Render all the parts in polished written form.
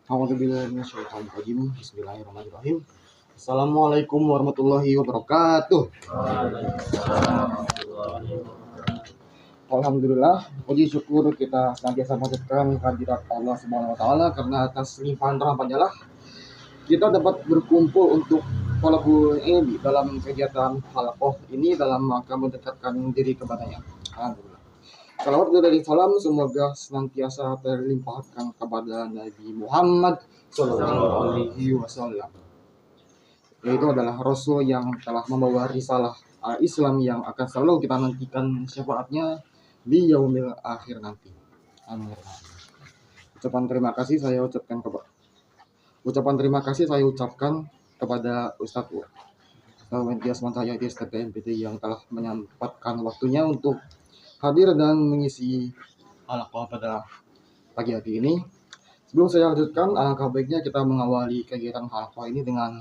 A'udzubillahi minasyaitonir rajim. Bismillahirrahmanirrahim. Assalamualaikum warahmatullahi wabarakatuh. Alhamdulillah, puji syukur kita senantiasa mengucapkan kehadirat Allah Subhanahu wa taala karena atas limpahan rahmat-Nya lah kita dapat berkumpul untuk talabul ilmi dalam kegiatan halaqah ini dalam rangka mendekatkan diri kepadanya. Alhamdulillah. Salawat dan salam semoga senantiasa terlimpahkan kepada Nabi Muhammad Sallallahu Alaihi Wasallam. Yaitu adalah Rasul yang telah membawa risalah Islam yang akan selalu kita nantikan syafaatnya di yaumil akhir nanti. Amin. Ucapan terima kasih saya ucapkan kepada Ustadz Wentias Mantaya STPMPT yang telah menyempatkan waktunya untuk hadir dan mengisi halaqah pada pagi hari ini. Sebelum saya lanjutkan, alangkah baiknya kita mengawali kegiatan halaqah ini dengan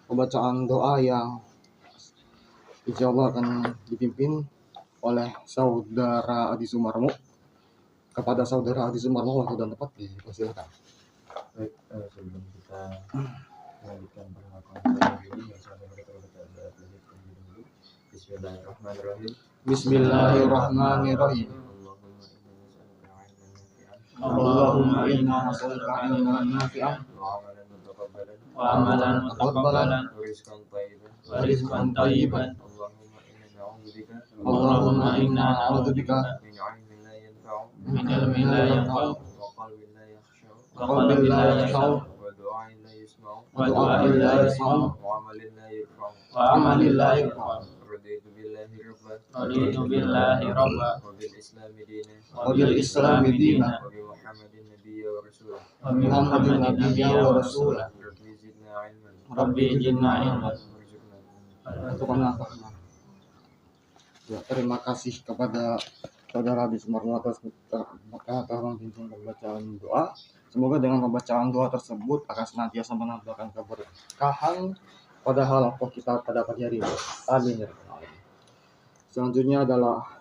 pembacaan doa yang insya Allah akan dipimpin oleh saudara Adi Sumarmo. Kepada saudara Adi Sumarmo, waktu dan tempat dipersilakan. Baik, sebelum kita melanjutkan perhalakan ini yang saya mereka dulu. Bismillahirrahmanirrahim. Bismillahirrahmanirrahim. Allahumma inna nas'aluka ilman nafi'an wa amalan mutaqabbalan wa rizqan thayyiban. Allahumma inna na'udzubika min ilmin la yanfa'u wa qalbin la yakhsha'u wa du'a'in la yasma'u wa amalin la yurfa'u. Raditu billahi rabba wa bil islami dina wa Muhammadin nabiyya wa rasulah. Rabbi zidna ilman. Ya, terima kasih kepada saudara Adi Sumarmo atas memimpin pembacaan doa. Semoga dengan pembacaan doa tersebut akan senantiasa menambahkan keberkahan pada halaqah kita pada pagi hari ini. Amin. Selanjutnya adalah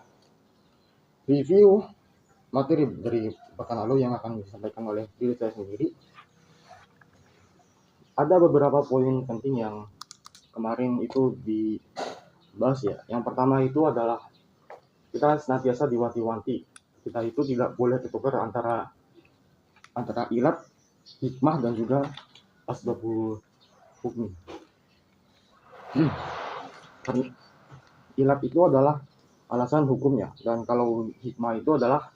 review materi dari pekan lalu yang akan disampaikan oleh diri saya sendiri. Ada beberapa poin penting yang kemarin itu dibahas ya. Yang pertama itu adalah kita senantiasa diwanti-wanti. Kita itu tidak boleh tertukar antara ilat, hikmah dan juga asbabul hukmi. Ilat itu adalah alasan hukumnya, dan kalau hikmah itu adalah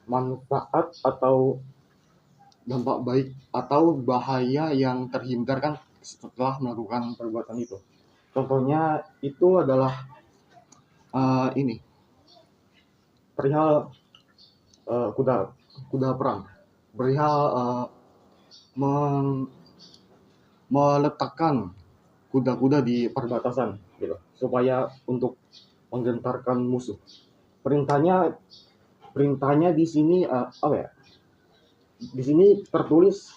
manfaat atau dampak baik atau bahaya yang terhindarkan setelah melakukan perbuatan itu. Contohnya itu adalah ini perihal kuda perang, perihal meletakkan kuda-kuda di perbatasan gitu, supaya untuk menggentarkan musuh. Perintahnya di sini apa ya? Di sini tertulis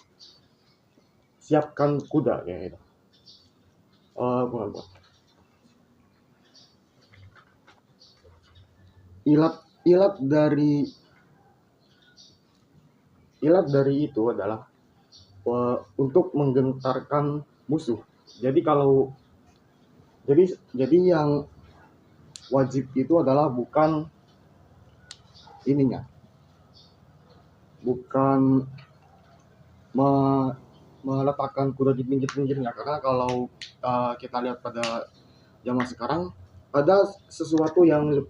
siapkan kuda ya gitu. Bukan. Ilat dari itu adalah untuk menggentarkan musuh. Jadi yang wajib itu adalah bukan ininya, bukan meletakkan kuda di pinggir-pinggirnya, karena kalau kita lihat pada zaman sekarang ada sesuatu yang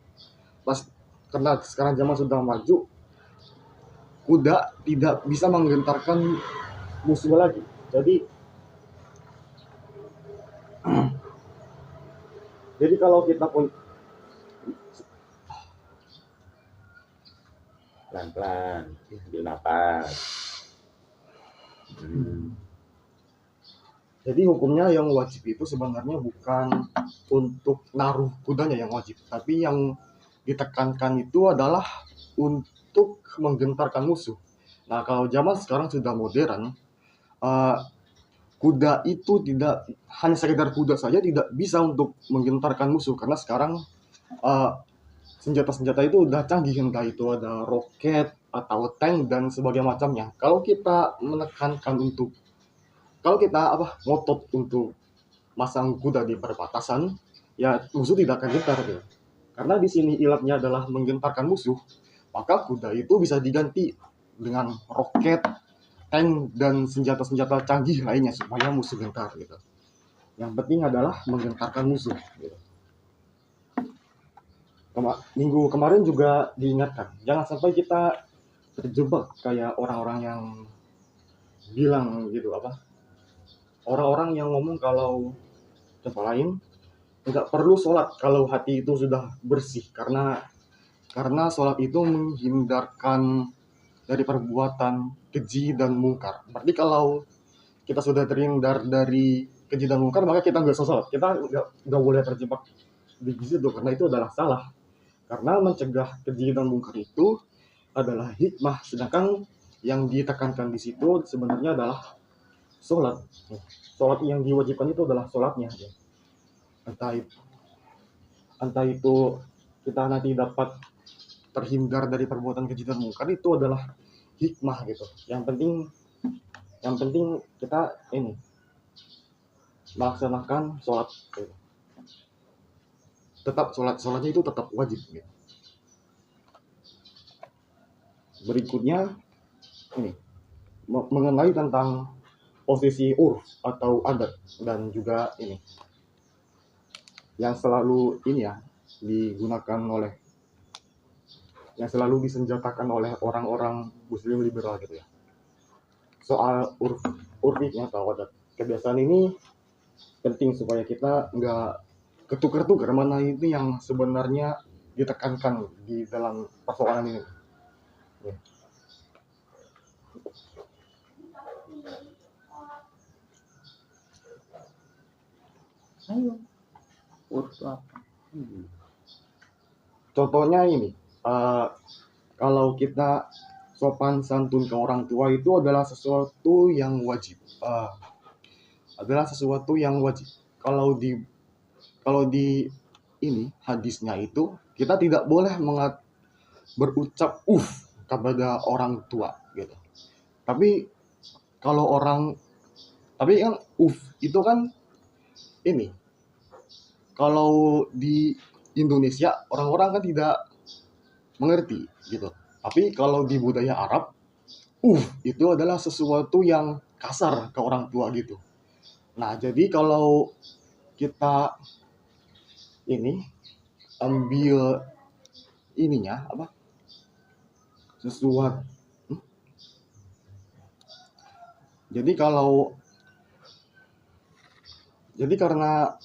karena sekarang zaman sudah maju, kuda tidak bisa menggentarkan musuh lagi. Jadi kalau kita pun Pelan-pelan, ambil napas. Jadi hukumnya yang wajib itu sebenarnya bukan untuk naruh kudanya yang wajib, tapi yang ditekankan itu adalah untuk menggentarkan musuh. Nah, kalau zaman sekarang sudah modern, kuda itu tidak hanya sekedar kuda saja, tidak bisa untuk menggentarkan musuh, karena sekarang senjata-senjata itu udah canggih, entah itu ada roket, atau tank dan sebagainya macamnya. Kalau kita menekankan untuk kalau kita ngotot untuk masang kuda di perbatasan, ya musuh tidak akan gentar gitu. Karena di sini ilatnya adalah menggentarkan musuh, maka kuda itu bisa diganti dengan roket, tank dan senjata-senjata canggih lainnya supaya musuh gentar gitu. Yang penting adalah menggentarkan musuh gitu. Minggu kemarin juga diingatkan, jangan sampai kita terjebak kayak orang-orang yang bilang gitu orang-orang yang ngomong kalau contoh lain nggak perlu sholat kalau hati itu sudah bersih, karena sholat itu menghindarkan dari perbuatan keji dan mungkar. Berarti kalau kita sudah terhindar dari keji dan mungkar, maka kita nggak usah sholat. Kita nggak boleh terjebak di situ, karena itu adalah salah. Karena mencegah keji dan mungkar itu adalah hikmah, sedangkan yang ditekankan di situ sebenarnya adalah sholat. Sholat yang diwajibkan itu adalah sholatnya. Entah itu kita nanti dapat terhindar dari perbuatan keji dan mungkar, itu adalah hikmah gitu. Yang penting kita ini melaksanakan sholat gitu. Tetap sholatnya itu tetap wajib gitu. Berikutnya ini mengenai tentang posisi urf atau adat, dan juga ini yang selalu yang selalu disenjatakan oleh orang-orang muslim liberal gitu ya. Soal urfnya atau adat, kebiasaan ini penting supaya kita nggak ketukar-tukar mana itu yang sebenarnya ditekankan di dalam persoalan ini. Ya. Ayo. Urus apa? Contohnya ini, kalau kita sopan santun ke orang tua itu adalah sesuatu yang wajib. Kalau di ini hadisnya itu kita tidak boleh berucap kepada orang tua gitu. Tapi kan itu kan ini, kalau di Indonesia orang-orang kan tidak mengerti gitu. Tapi kalau di budaya Arab, itu adalah sesuatu yang kasar ke orang tua gitu. Nah, jadi kalau kita ini ambil ininya sesuatu. Jadi karena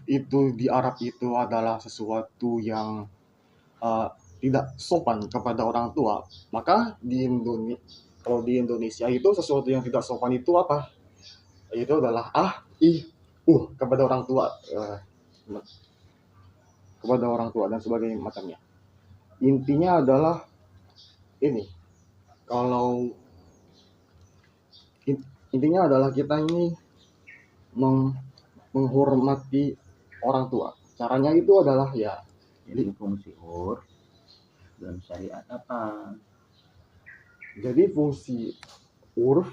itu di Arab itu adalah sesuatu yang tidak sopan kepada orang tua, maka kalau di Indonesia itu sesuatu yang tidak sopan itu apa? Itu adalah kepada orang tua, dan sebagainya macamnya. Intinya adalah ini, intinya adalah kita ini menghormati orang tua. Caranya itu adalah jadi fungsi urf dan syariat apa? Jadi fungsi urf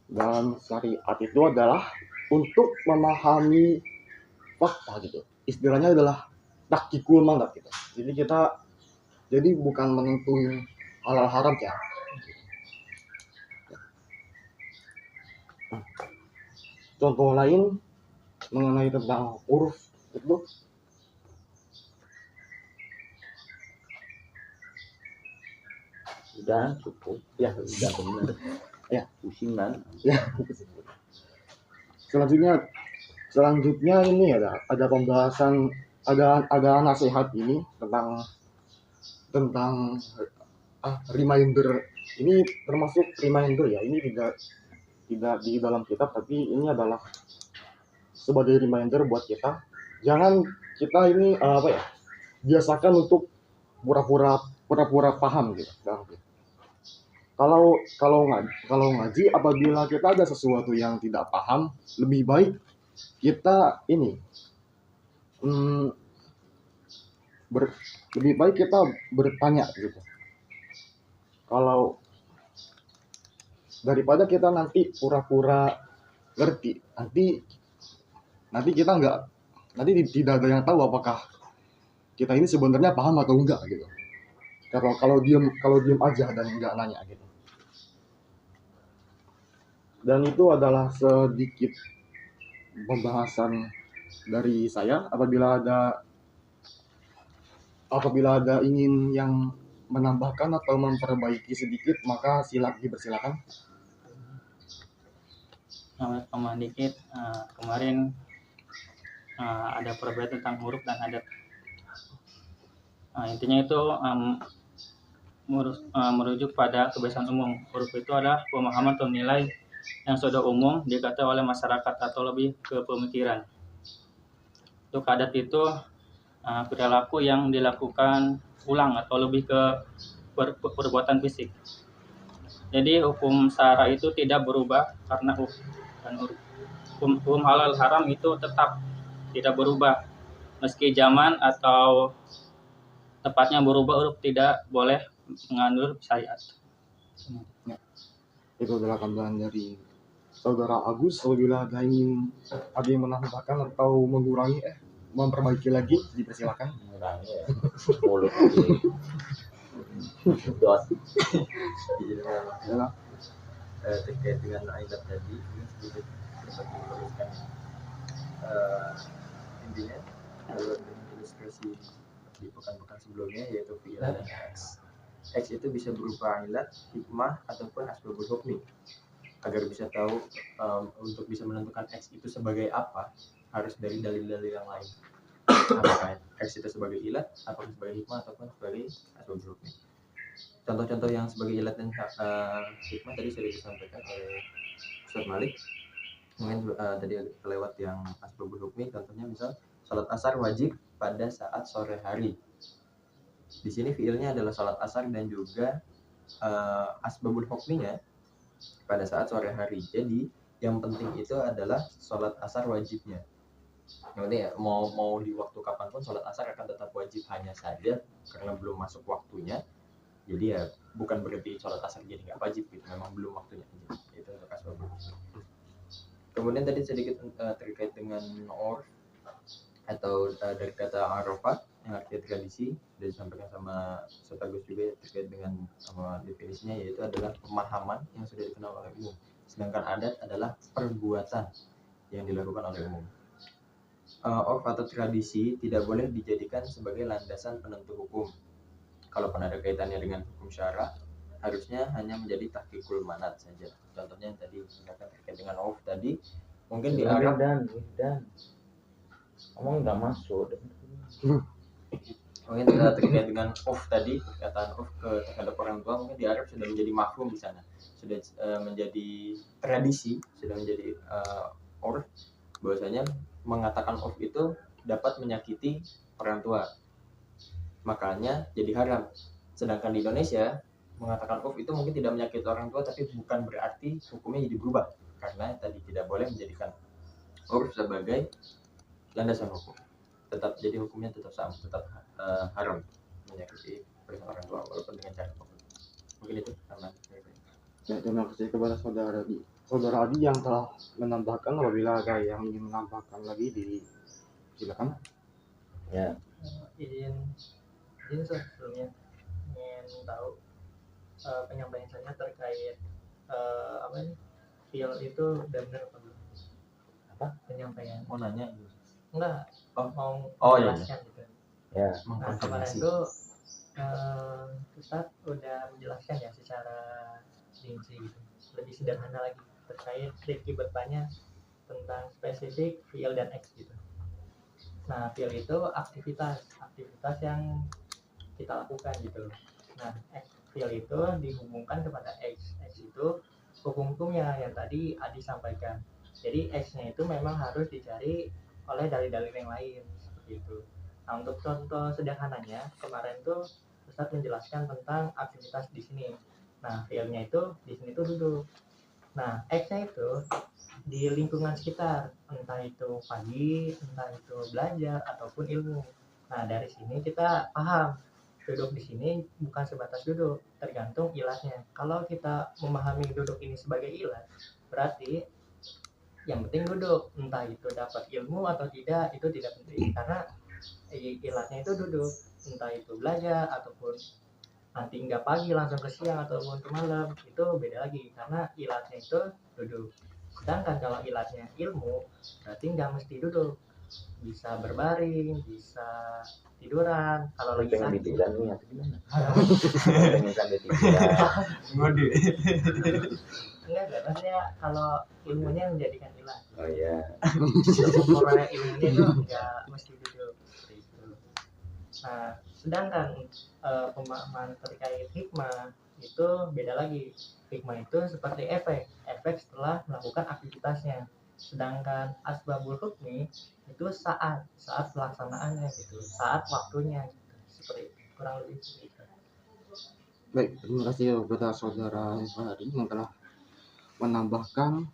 dalam syariat itu adalah untuk memahami fakta gitu. Istilahnya adalah tahqiqul mandat gitu. Jadi bukan menentuin halal haram ya. Contoh lain mengenai tentang urf itu Udah cukup. Ya, udah benar. Ya, pusing kan? Ya. Selanjutnya ini ada pembahasan, ada nasihat ini tentang reminder. Ini termasuk reminder ya. Ini tidak di dalam kitab, tapi ini adalah sebagai reminder buat kita. Jangan kita ini biasakan untuk pura-pura paham gitu. Kalau ngaji, apabila kita ada sesuatu yang tidak paham, lebih baik kita ini lebih baik kita bertanya gitu. daripada kita nanti pura-pura ngerti, nanti kita nggak, nanti tidak ada yang tahu apakah kita ini sebenarnya paham atau enggak gitu. Kalau diem aja dan nggak nanya gitu. Dan itu adalah sedikit pembahasan dari saya. Apabila ada ingin yang menambahkan atau memperbaiki sedikit, maka dipersilakan. Tambahan dikit, kemarin ada perbedaan tentang huruf dan adat. Intinya itu merujuk pada kebiasaan umum. Huruf itu adalah pemahaman atau nilai yang sudah umum diketahui oleh masyarakat atau lebih ke pemikiran. Untuk adat itu perilaku yang dilakukan ulang atau lebih ke perbuatan fisik. Jadi hukum syara itu tidak berubah karena hukum halal haram itu tetap tidak berubah meski zaman atau tepatnya berubah, huruf tidak boleh mengandung syariat. Itu adalah tambahan dari Saudara Agus. Apabila ada yang menambahkan atau mengurangi, memperbaiki lagi, dipersilakan. Mengurangi ya. Mulut dot. Ya. Terkait dengan ailat tadi, ini sedikit dapat meluruskan. Intinya kalau dengan ilustrasi di pekan-pekan sebelumnya yaitu fi'il dan X. X itu bisa berupa ilat, hikmah ataupun asbabul hukmi. Agar bisa tahu untuk bisa menentukan X itu sebagai apa, harus dari dalil-dalil yang lain. Apakah X itu sebagai ilat, apakah sebagai hikmah ataupun sebagai asbabul hukmi. Contoh-contoh yang sebagai ilat dan hikmah tadi sudah disampaikan oleh Ustaz Malik. Mungkin tadi kelewat yang asbabul hukmi, contohnya misal salat asar wajib pada saat sore hari. Di sini fiilnya adalah salat asar dan juga asbabul hukminya pada saat sore hari. Jadi yang penting itu adalah salat asar wajibnya. Yang mau di waktu kapanpun salat asar akan tetap wajib, hanya saja karena belum masuk waktunya. Jadi ya bukan berarti salat asar jadi nggak wajib gitu, memang belum waktunya. Itu untuk asbabul hukmi. Kemudian tadi sedikit terkait dengan urf atau dari kata arafah yang artinya tradisi, sudah disampaikan sama Ustaz Agus juga terkait dengan definisinya, yaitu adalah pemahaman yang sudah dikenal oleh umum. Sedangkan adat adalah perbuatan yang dilakukan oleh umum. Urf atau tradisi tidak boleh dijadikan sebagai landasan penentu hukum. Kalaupun ada kaitannya dengan hukum syara, harusnya hanya menjadi tahqiqul manat saja. Contohnya yang tadi misalkan terkait dengan urf tadi, mungkin di Arab dan ngomong nggak masuk. Mungkin terkait dengan urf tadi, perkataan urf terhadap orang tua, mungkin di Arab sudah menjadi mafhum di sana, sudah menjadi tradisi, sudah menjadi urf, bahwasanya mengatakan urf itu dapat menyakiti orang tua, makanya jadi haram. Sedangkan di Indonesia mengatakan urf itu mungkin tidak menyakiti orang tua, tapi bukan berarti hukumnya jadi berubah, karena tadi tidak boleh menjadikan urf sebagai landasan hukum. Tetap jadi hukumnya tetap sama, tetap haram menyakiti orang tua walaupun dengan cara apapun. Mungkin itu sama. Ya, terima kasih kepada Saudara Adi yang telah menambahkan. Apabila ada yang ingin menambahkan lagi, silakan. Ya. Izin sebelumnya ingin tahu penyampaian saya terkait feel itu benar apa belum? Apa? Penyampaian. Mau nanya? Enggak. Mau iya. menjelaskan gitu. Ya. Nah, kemarin itu Ustadz udah menjelaskan ya secara rinci gitu, lebih sederhana lagi terkait Rifki bertanya tentang spesifik fiil dan X gitu. Nah, fiil itu aktivitas yang kita lakukan gitu. Nah, fiil itu dihubungkan kepada X itu hukum-hukumnya yang tadi Adi sampaikan. Jadi X-nya itu memang harus dicari oleh dalil-dalil yang lain seperti itu. Nah, untuk contoh sederhananya, kemarin tuh Ustadz menjelaskan tentang aktivitas di sini. Nah, fiilnya itu di sini tuh duduk. Nah, X-nya itu di lingkungan sekitar, entah itu pagi, entah itu belajar ataupun ilmu. Nah, dari sini kita paham duduk di sini bukan sebatas duduk, tergantung ilatnya. Kalau kita memahami duduk ini sebagai ilat, berarti yang penting duduk, entah itu dapat ilmu atau tidak itu tidak penting, karena ilatnya itu duduk, entah itu belajar ataupun nanti nggak pagi langsung ke siang ataupun ke malam, itu beda lagi karena ilatnya itu duduk. Sedangkan kalau ilatnya ilmu, berarti nggak mesti duduk, bisa berbaring, bisa tiduran. Kalau Lu lagi pengen sakit, tiduran nih atau gimana? Pengen sambil tiduran. Ngode. enggak, maksudnya kalau ilmunya menjadikan ilat, Oh iya. ukurnya ilmunya itu nggak mesti duduk seperti itu. Nah, sedangkan pemahaman terkait hikmah itu beda lagi. Hikmah itu seperti efek setelah melakukan aktivitasnya. Sedangkan asbabul hukmi itu saat pelaksanaannya gitu, saat waktunya gitu. Seperti itu, kurang lebih seperti itu. Baik, terima kasih kepada saudara Fahri yang telah menambahkan.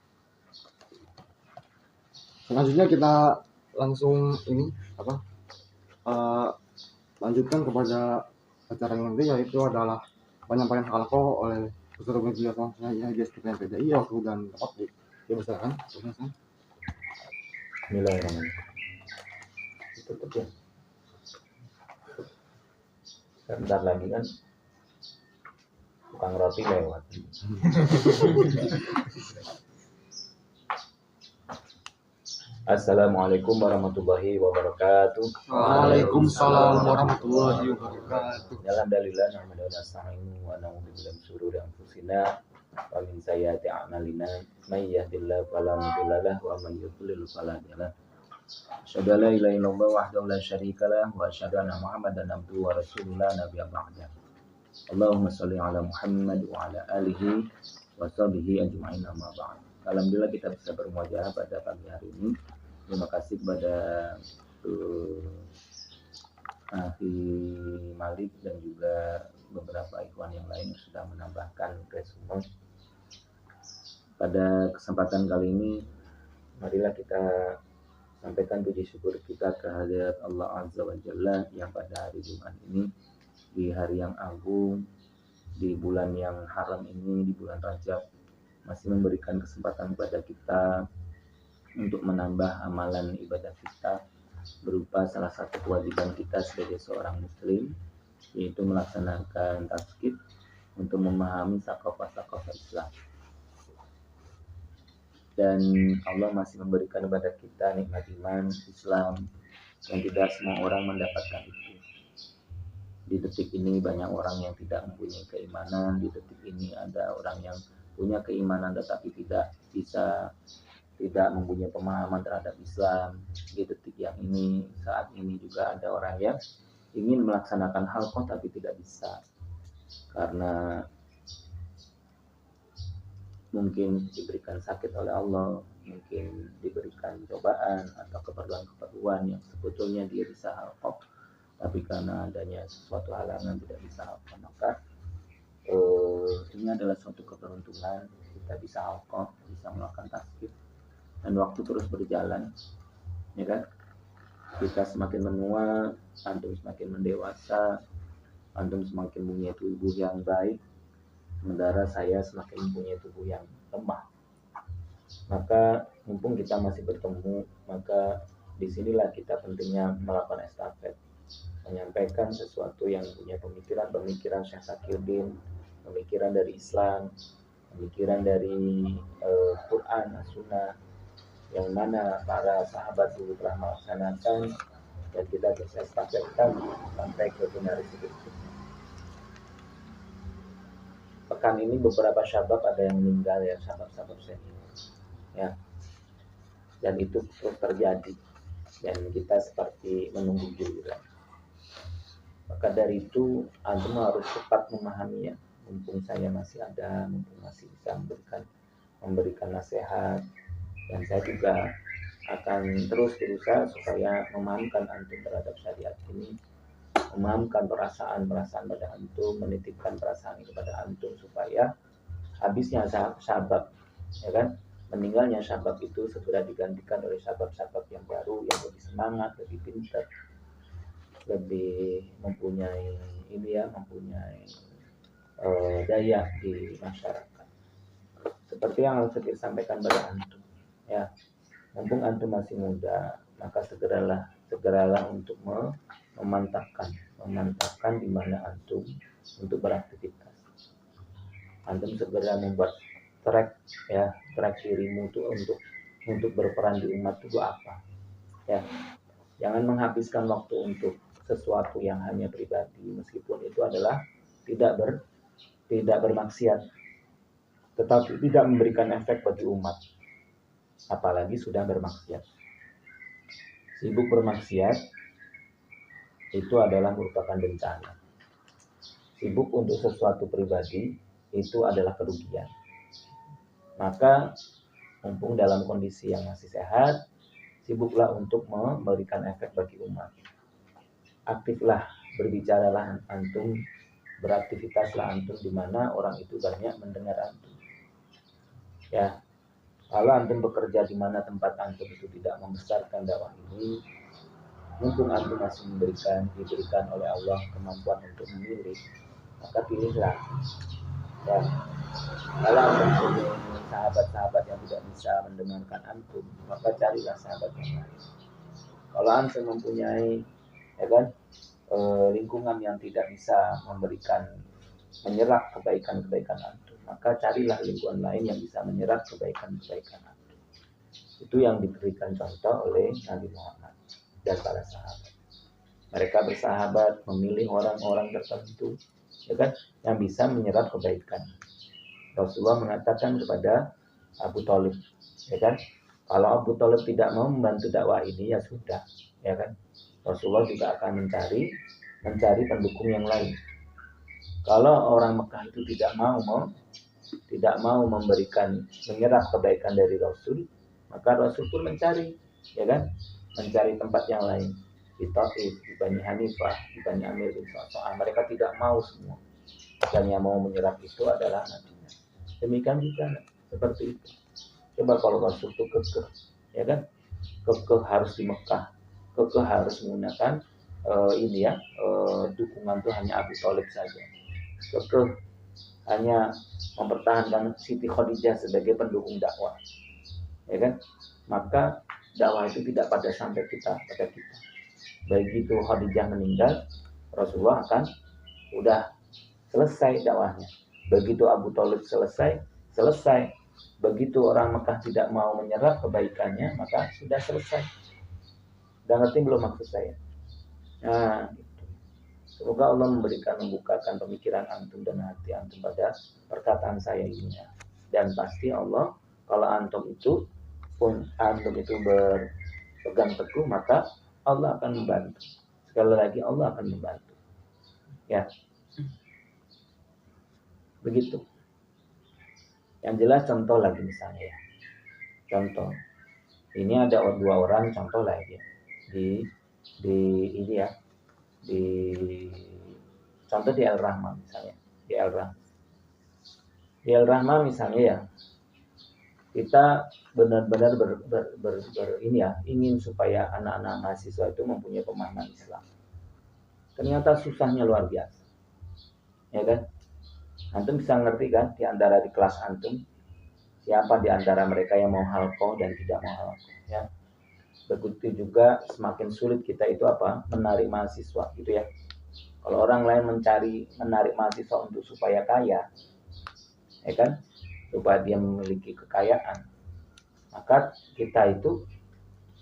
Selanjutnya kita langsung ini lanjutkan kepada acara yang nanti, yaitu adalah penyampaian halaqah oleh peserta media saya di SPPN PDI waktu dan tempat dipersilakan. Bismillahirrahmanirrahim. Tutup ya. Sebentar lagi kan tukang roti lewat. Assalamualaikum warahmatullahi wabarakatuh. Waalaikumsalam warahmatullahi wabarakatuh. Alhamdulillah nahmaduhu wa nasta'inuhu wa na'udzu billahi min shururi anfusina wa min sayyiati a'malina may yahdihillahu fala mudilla lahu wa may yudlil fala hadiya lahu. Asyhadu an la ilaha illallah wahdahu la syarika lahu wa asyhadu anna Muhammadan abduhu wa rasuluhu la nabiyya ba'da. Allahumma shalli ala Muhammad wa ala alihi wa sahbihi ajma'in amma ba'd. Alhamdulillah kita bisa bermuajah pada pagi hari ini. Terima kasih kepada Nafi Malik dan juga beberapa ikhwan yang lain yang sudah menambahkan resume. Pada kesempatan kali ini, marilah kita sampaikan puji syukur kita kehadirat Allah Azza wa Jalla yang pada hari Jumat ini, di hari yang agung, di bulan yang haram ini, di bulan Rajab, masih memberikan kesempatan kepada kita untuk menambah amalan ibadah kita berupa salah satu kewajiban kita sebagai seorang muslim, yaitu melaksanakan tazkir untuk memahami sakofah-sakofah Islam. Dan Allah masih memberikan kepada kita nikmat iman Islam yang tidak semua orang mendapatkan itu. Di detik ini banyak orang yang tidak mempunyai keimanan. Di detik ini ada orang yang punya keimanan tetapi tidak mempunyai pemahaman terhadap Islam. Di detik yang ini, saat ini juga ada orang yang ingin melaksanakan halqah tapi tidak bisa karena mungkin diberikan sakit oleh Allah, mungkin diberikan cobaan atau keperluan-keperluan yang sebetulnya dia bisa halqah, tapi karena adanya sesuatu halangan tidak bisa halqah. Maka ini adalah suatu keberuntungan kita bisa halqah, bisa melakukan tazkir, dan waktu terus berjalan, ya kan? Kita semakin menua, antum semakin mendewasa, antum semakin punya tubuh yang baik, sementara saya semakin mempunyai tubuh yang lemah. Maka mumpung kita masih bertemu, maka disinilah kita pentingnya melakukan estafet, menyampaikan sesuatu yang punya pemikiran Syekh Sakiuddin, pemikiran dari Islam, pemikiran dari Quran, Sunnah, yang mana para sahabat dulu telah melaksanakan, dan kita bisa estafetkan sampai ke generasi berikutnya. Pekan ini beberapa syabab ada yang meninggal, ya, syabab-syabab senior, ya, dan itu terus terjadi, dan kita seperti menunggu giliran. Maka dari itu antum harus cepat memahaminya, mumpung saya masih ada, mumpung masih bisa memberikan nasihat, dan saya juga akan terus berusaha supaya memahamkan antum terhadap syariat ini, memahamkan perasaan pada antum, menitipkan perasaan kepada antum supaya habisnya syabab, ya kan, meninggalnya syabab itu segera digantikan oleh syabab-syabab yang baru, yang lebih semangat, lebih pintar, lebih mempunyai mempunyai daya di masyarakat. Seperti yang saya sampaikan pada antum, ya, mumpung antum masih muda, maka segeralah untuk memantapkan di mana antum untuk beraktivitas. Antum segera membuat track dirimu itu untuk berperan di umat itu apa, ya. Jangan menghabiskan waktu untuk sesuatu yang hanya pribadi, meskipun itu adalah tidak bermaksiat, tetapi tidak memberikan efek bagi umat, apalagi sudah bermaksiat. Sibuk bermaksiat itu adalah merupakan bencana. Sibuk untuk sesuatu pribadi itu adalah kerugian. Maka mumpung dalam kondisi yang masih sehat, sibuklah untuk memberikan efek bagi umat. Aktiflah, berbicaralah antum, beraktivitaslah antum di mana orang itu banyak mendengar antum. Ya, kalau antum bekerja di mana tempat antum itu tidak membesarkan dakwah ini, mumpung antum masih diberikan oleh Allah kemampuan untuk memilih, maka pilihlah. Ya, kalau antum punya sahabat-sahabat yang tidak bisa mendengarkan antum, maka carilah sahabat yang lain. Kalau antum mempunyai lingkungan yang tidak bisa menyerap kebaikan-kebaikan antum, maka carilah lingkungan lain yang bisa menyerap kebaikan-kebaikan antum. Itu yang diberikan contoh oleh Nabi Muhammad dan para sahabat. Mereka bersahabat memilih orang-orang tertentu, yang bisa menyerap kebaikan. Rasulullah mengatakan kepada Abu Thalib, kalau Abu Thalib tidak mau membantu dakwah ini, ya sudah, Rasulullah juga akan mencari pendukung yang lain. Kalau orang Mekah itu tidak mau menyerap kebaikan dari Rasul, maka Rasul pun mencari tempat yang lain. Di Taif, di Bani Hanifah, di Bani Amir bin Sa'sa'ah, mereka tidak mau semua. Dan yang mau menyerap itu adalah Nabi. Demikian juga seperti itu. Coba kalau Rasul itu kekeh harus di Mekah, kekeh harus menggunakan dukungan itu hanya Abu Thalib saja, kekeh hanya mempertahankan Siti Khadijah sebagai pendukung dakwah, maka dakwah itu tidak pada sampai pada kita. Begitu Khadijah meninggal, Rasulullah akan udah selesai dakwahnya. Begitu Abu Thalib selesai. Begitu orang Mekah tidak mau menyerap kebaikannya, maka sudah selesai. Udah ngerti belum maksud saya? Nah, gitu. Semoga Allah membukakan pemikiran antum dan hati antum pada perkataan saya ini. Dan pasti Allah, kalau antum itu berpegang teguh, maka Allah akan membantu. Sekali lagi Allah akan membantu. Ya. Begitu. Yang jelas contoh lagi misalnya ya. Contoh. Ini ada dua orang contoh lagi contoh di Al-Rahmah misalnya. Di Al-Rahmah misalnya ya. Kita benar-benar ingin supaya anak-anak mahasiswa itu mempunyai pemahaman Islam. Ternyata susahnya luar biasa. Ya kan? Antum bisa ngerti kan di kelas antum siapa di antara mereka yang mau halaqah dan tidak mau halaqah, ya. Begitu juga semakin sulit kita itu menarik mahasiswa gitu ya. Kalau orang lain menarik mahasiswa untuk supaya kaya, supaya dia memiliki kekayaan, maka kita itu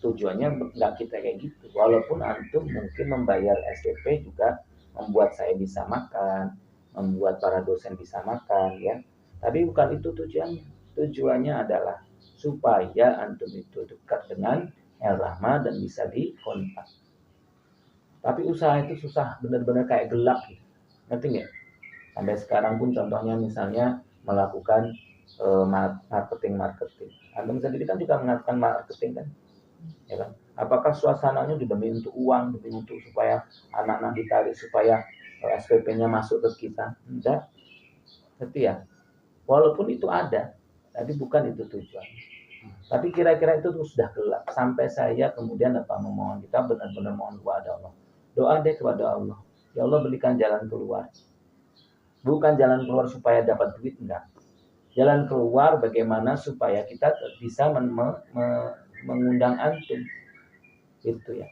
tujuannya nggak kita kayak gitu. Walaupun antum mungkin membayar SPP juga membuat saya bisa makan, membuat para dosen bisa makan, ya. Tapi bukan itu tujuannya. Tujuannya adalah supaya antum itu dekat dengan Al-Rahmah dan bisa dikontak. Tapi usaha itu susah, benar-benar kayak gelap gitu. Ngerti nggak? Sampai sekarang pun contohnya misalnya melakukan marketing. Antum sendiri kan juga melakukan marketing kan? Ya kan? Apakah suasananya demi untuk uang, demi untuk supaya anak-anak ditarik, supaya SPP-nya masuk ke kita? Enggak. Ngerti ya? Walaupun itu ada, tapi bukan itu tujuan. Tapi kira-kira itu sudah gelap. Sampai saya kemudian memohon, kita benar-benar mohon kepada Allah. doa deh kepada Allah. Ya Allah, berikan jalan keluar. Bukan jalan keluar supaya dapat duit, enggak. Jalan keluar bagaimana supaya kita bisa mengundang antum. Itu ya.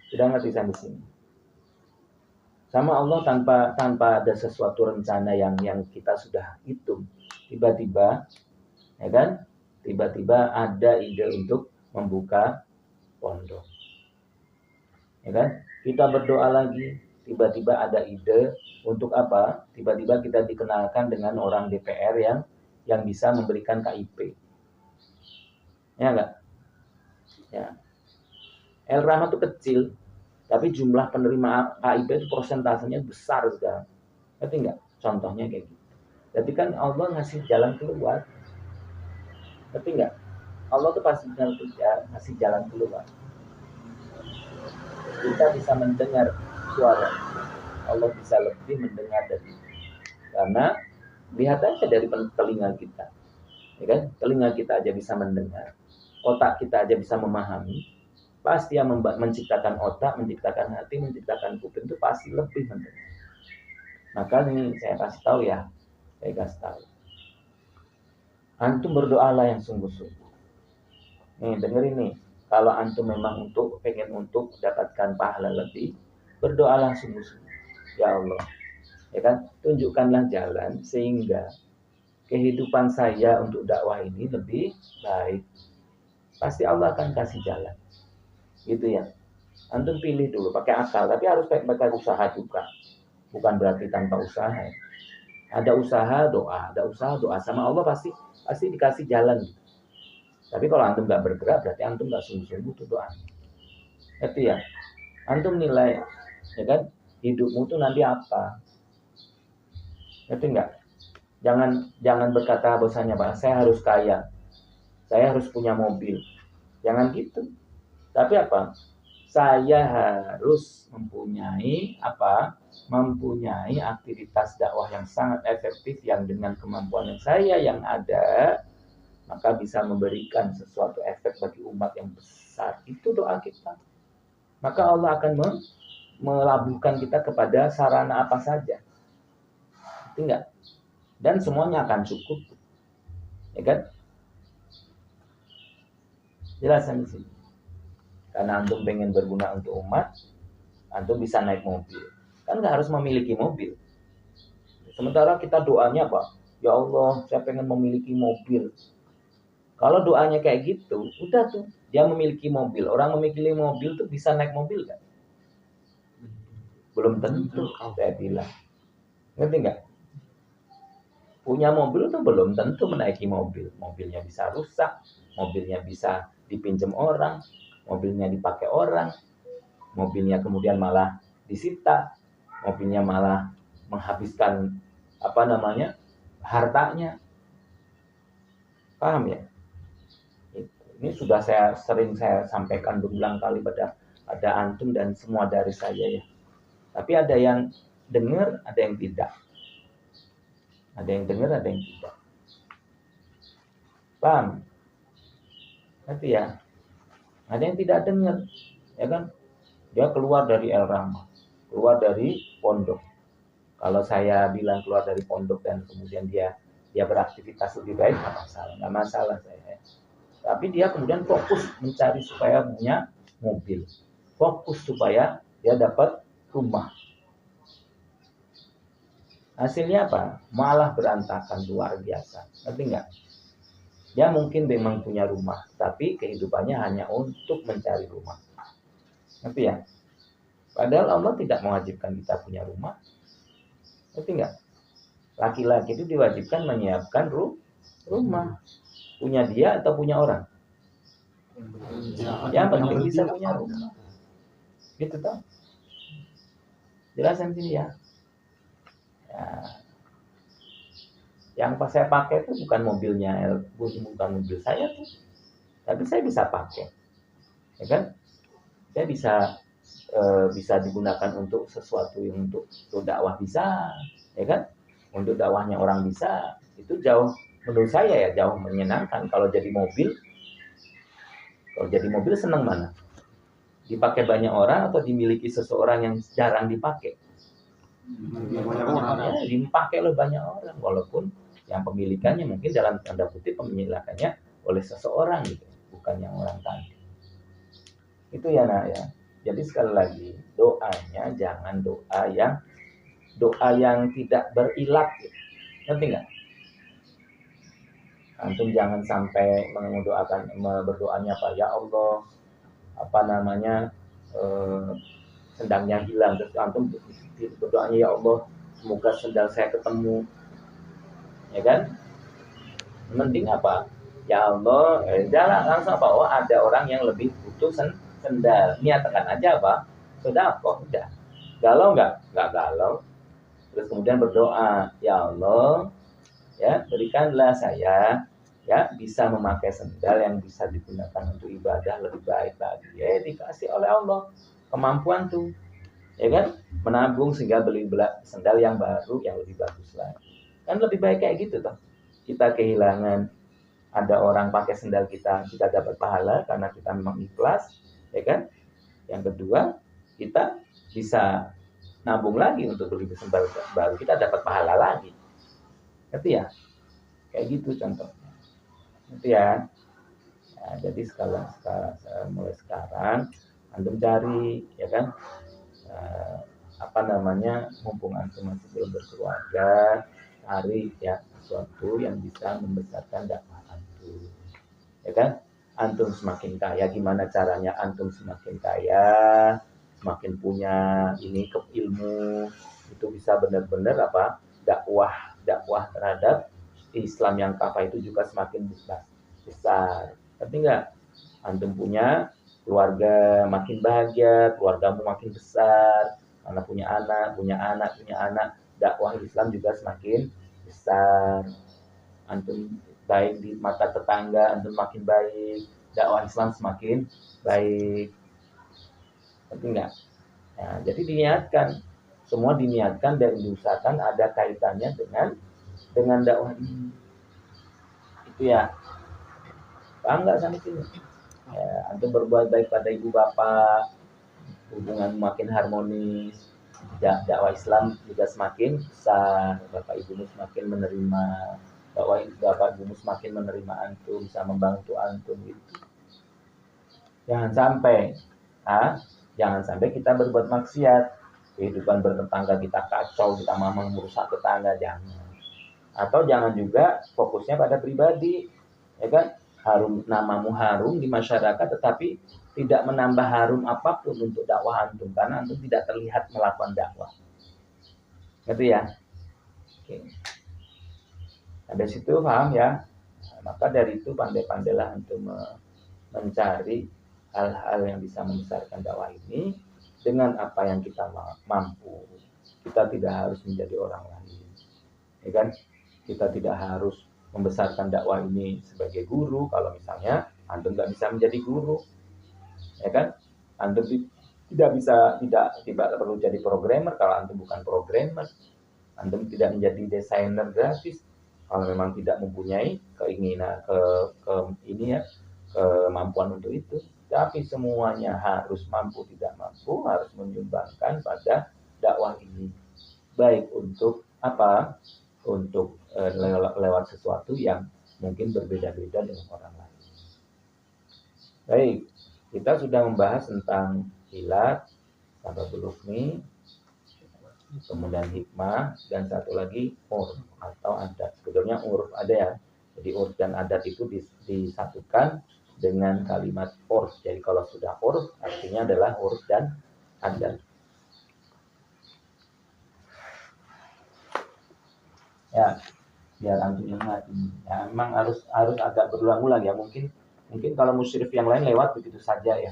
Sudah ngerti sampai sini? Sama Allah tanpa ada sesuatu rencana yang kita sudah hitung. Tiba-tiba, ya kan? Tiba-tiba ada ide untuk membuka pondok. Ya kan? Kita berdoa lagi, tiba-tiba ada ide untuk apa? Tiba-tiba kita dikenalkan dengan orang DPR yang bisa memberikan KIP. Ya enggak? Ya. El Rahmat itu kecil, tapi jumlah penerima KIP itu persentasenya besar sekarang. Ngerti enggak? Contohnya kayak gitu. Jadi kan Allah ngasih jalan keluar. Ngerti enggak? Allah tuh pasti ngasih jalan keluar. Kita bisa mendengar suara. Allah bisa lebih mendengar dari itu. Karena lihat aja dari telinga kita. Ya kan? Telinga kita aja bisa mendengar. Otak kita aja bisa memahami. Pasti yang menciptakan otak, menciptakan hati, menciptakan kuping itu pasti lebih mendengar. Maka ini saya kasih tahu ya. Saya kasih tahu. Antum berdoalah yang sungguh-sungguh. Nih, dengerin nih. Kalau antum memang pengen untuk mendapatkan pahala lebih, berdoalah sungguh-sungguh. Ya Allah, ya kan, tunjukkanlah jalan sehingga kehidupan saya untuk dakwah ini lebih baik. Pasti Allah akan kasih jalan. Gitu ya. Antum pilih dulu pakai akal, tapi harus pakai usaha juga. Bukan berarti tanpa usaha. Ya. Ada usaha doa sama Allah pasti dikasih jalan. Tapi kalau antum nggak bergerak, berarti antum nggak sungguh-sungguh tuh doa. Itu ya. Antum nilai, ya kan, hidupmu tuh nanti apa? Ngerti nggak? Jangan berkata bahwasanya Pak, saya harus kaya, saya harus punya mobil. Jangan gitu. Tapi apa? Saya harus mempunyai aktivitas dakwah yang sangat efektif yang dengan kemampuan saya yang ada, maka bisa memberikan sesuatu efek bagi umat yang besar. Itu doa kita. Maka Allah akan melabuhkan kita kepada sarana apa saja. Enggak. Dan semuanya akan cukup. Ya kan? Jelasan di sini. Karena antum pengen berguna untuk umat, antum bisa naik mobil. Kan nggak harus memiliki mobil. Sementara kita doanya apa? Ya Allah, saya pengen memiliki mobil. Kalau doanya kayak gitu, udah tuh, dia memiliki mobil. Orang memiliki mobil tuh bisa naik mobil kan? Belum tentu, saya bilang. Ngerti nggak? Punya mobil tuh belum tentu menaiki mobil. Mobilnya bisa rusak, mobilnya bisa dipinjam orang, mobilnya dipakai orang, mobilnya kemudian malah disita, mobilnya malah menghabiskan hartanya. Paham ya? Ini sudah sering saya sampaikan berulang kali pada antum dan semua dari saya ya. Tapi ada yang dengar, ada yang tidak. Ada yang dengar, ada yang tidak. Paham? Nanti ya. Ada yang tidak dengar, ya kan? Dia keluar dari El Rahmah, keluar dari pondok. Kalau saya bilang keluar dari pondok dan kemudian dia beraktivitas lebih baik, nggak masalah saya. Tapi dia kemudian fokus mencari supaya punya mobil. Fokus supaya dia dapat rumah. Hasilnya apa? Malah berantakan luar biasa. Ngerti nggak? Dia mungkin memang punya rumah, tapi kehidupannya hanya untuk mencari rumah. Ngerti ya? Padahal Allah tidak mewajibkan kita punya rumah. Ngerti nggak? Laki-laki itu diwajibkan menyiapkan rumah. Punya dia atau punya orang? Yang penting bisa punya rumah. Gitu toh. Jelasin sini ya. Yang pas saya pakai itu bukan mobilnya, bukan mobil saya tuh. Tapi saya bisa pakai. Ya kan? Saya bisa digunakan untuk sesuatu yang untuk dakwah bisa, ya kan? Untuk dakwahnya orang bisa. Itu jauh menurut saya ya jauh menyenangkan. Kalau jadi mobil senang mana? Dipakai banyak orang atau dimiliki seseorang yang jarang dipakai? Banyak orang. Ya, dipakai oleh banyak orang, walaupun yang pemilikannya mungkin dalam tanda kutip pemilikannya oleh seseorang gitu, bukan yang orang tadi. Itu ya nak ya. Jadi sekali lagi doanya jangan doa yang tidak berilat gitu. Ngerti nggak? Antum jangan sampai berdoanya apa, ya Allah, apa namanya, sendalnya hilang, terus antum berdoanya, ya Allah, semoga sendal saya ketemu, ya kan? Mending apa? Ya Allah, jangan langsung apa? Oh, ada orang yang lebih butuh sendal. Niatkan aja apa? Sudah kok, udah. Galau nggak galau. Terus kemudian berdoa, ya Allah, ya berikanlah saya ya bisa memakai sendal yang bisa digunakan untuk ibadah lebih baik lagi. Ya dikasih oleh Allah kemampuan tuh, ya kan, menabung sehingga beli sendal yang baru yang lebih bagus lagi. Kan lebih baik kayak gitu toh. Kita kehilangan ada orang pakai sendal kita dapat pahala karena kita memang ikhlas, ya kan. Yang kedua, kita bisa nabung lagi untuk beli sendal baru, kita dapat pahala lagi. Ngerti ya? Kayak gitu contohnya. Itu ya. Nah, jadi mulai sekarang antum cari, ya kan, apa namanya, mumpung antum masih belum berkeluarga, cari ya sesuatu yang bisa membesarkan dakwah antum, ya kan. Antum semakin kaya, gimana caranya antum semakin kaya, semakin punya ini ilmu, itu bisa benar-benar apa, dakwah terhadap Islam yang kafah itu juga semakin besar. Ngerti nggak? Antum punya keluarga makin bahagia, keluargamu makin besar, karena punya anak, dakwah Islam juga semakin besar. Antum baik di mata tetangga, antum makin baik, dakwah Islam semakin baik. Ngerti nggak? Nah, jadi semua diniatkan dan diusahakan ada kaitannya dengan dakwah ini. Itu ya. Paham nggak sampai sini? Ya, antum berbuat baik pada ibu bapak, hubungan makin harmonis, dakwah Islam juga semakin besar, bapak ibumu semakin menerima, bapak ibumu semakin menerima antum, bisa membantu antum gitu. Jangan sampai kita berbuat maksiat, kehidupan bertetangga kita kacau, kita mamang merusak tetangga, jangan. Atau jangan juga fokusnya pada pribadi, ya kan? Namamu harum di masyarakat, tetapi tidak menambah harum apapun untuk dakwah antum, karena antum tidak terlihat melakukan dakwah. Ngerti ya? Oke. Dari situ paham ya? Maka dari itu pandai-pandailah antum mencari hal-hal yang bisa membesarkan dakwah ini dengan apa yang kita mampu. Kita tidak harus menjadi orang lain, ya kan? Kita tidak harus membesarkan dakwah ini sebagai guru. Kalau misalnya antum nggak bisa menjadi guru, ya kan, antum tidak perlu jadi programmer kalau antum bukan programmer. Antum tidak menjadi desainer grafis kalau memang tidak mempunyai keinginan kemampuan untuk itu. Tapi semuanya harus mampu tidak mampu harus menyumbangkan pada dakwah ini, baik untuk apa, untuk lewat sesuatu yang mungkin berbeda-beda dengan orang lain. Baik, kita sudah membahas tentang ilat, sababul hukmi, kemudian hikmah, dan satu lagi urf atau adat. Sebetulnya urf ada ya. Jadi urf dan adat itu disatukan dengan kalimat urf. Jadi kalau sudah urf artinya adalah urf dan adat. Ya, biar antum ingat ini. Ya, memang harus agak berulang-ulang ya. Mungkin kalau musyrif yang lain lewat begitu saja ya.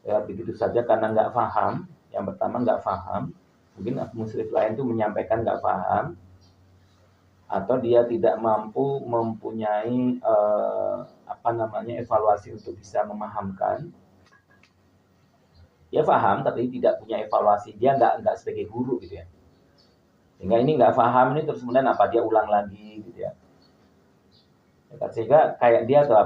Lewat begitu saja karena nggak paham. Yang pertama nggak paham. Mungkin musyrif lain tuh menyampaikan nggak paham, atau dia tidak mampu mempunyai evaluasi untuk bisa memahamkan. Dia paham tapi tidak punya evaluasi. Dia nggak sebagai guru gitu ya. Sehingga ini nggak paham ini terus kemudian dia ulang lagi gitu ya. Sehingga kayak dia tuh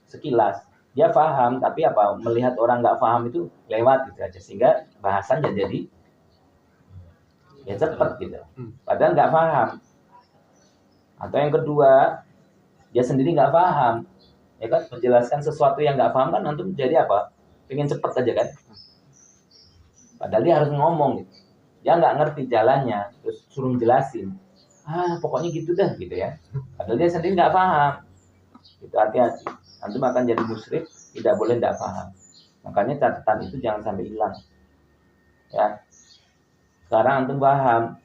sekilas dia paham, tapi apa, melihat orang nggak paham itu lewat gitu aja, sehingga bahasannya jadi ya cepet gitu, padahal nggak paham. Atau yang kedua, dia sendiri nggak paham, ya kan, menjelaskan sesuatu yang nggak paham kan antum jadi apa, pengen cepet aja kan, padahal dia harus ngomong gitu. Dia nggak ngerti jalannya, terus suruh jelasin, pokoknya gitu dah gitu ya, padahal dia sendiri nggak paham. Itu hati-hati, antum akan jadi musyrik, tidak boleh tidak paham. Makanya catatan itu jangan sampai hilang ya. Sekarang antum paham,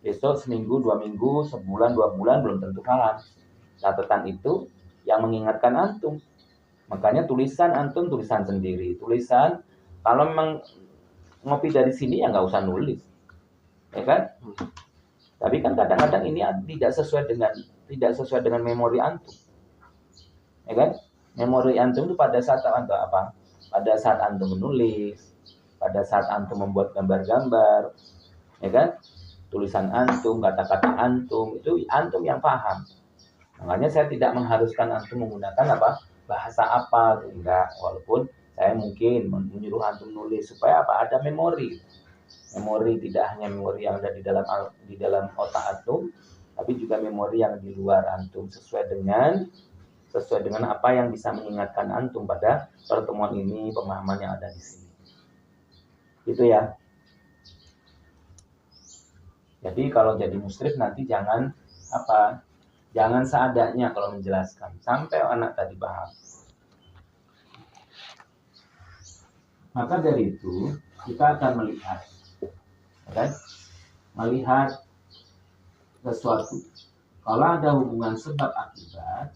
besok seminggu, 2 minggu, sebulan, 2 bulan belum tentu paham. Catatan itu yang mengingatkan antum. Makanya tulisan antum, tulisan sendiri, tulisan. Kalau memang ngopi dari sini ya nggak usah nulis, ya kan? Tapi kan kadang-kadang ini tidak sesuai dengan memori antum, ya kan? Memori antum itu pada saat apa? Pada saat antum menulis, pada saat antum membuat gambar-gambar, ya kan? Tulisan antum, kata-kata antum, itu antum yang paham. Makanya saya tidak mengharuskan antum menggunakan apa, bahasa apa, enggak. Walaupun saya mungkin menyuruh antum nulis supaya apa, ada memori. Memori tidak hanya memori yang ada di dalam otak antum, tapi juga memori yang di luar antum, sesuai dengan apa yang bisa mengingatkan antum pada pertemuan ini, pemahaman yang ada di sini. Itu ya. Jadi kalau jadi musyrik nanti jangan seadanya kalau menjelaskan, sampai anak tadi paham. Maka dari itu kita akan melihat, kan? Melihat sesuatu. Kalau ada hubungan sebab akibat,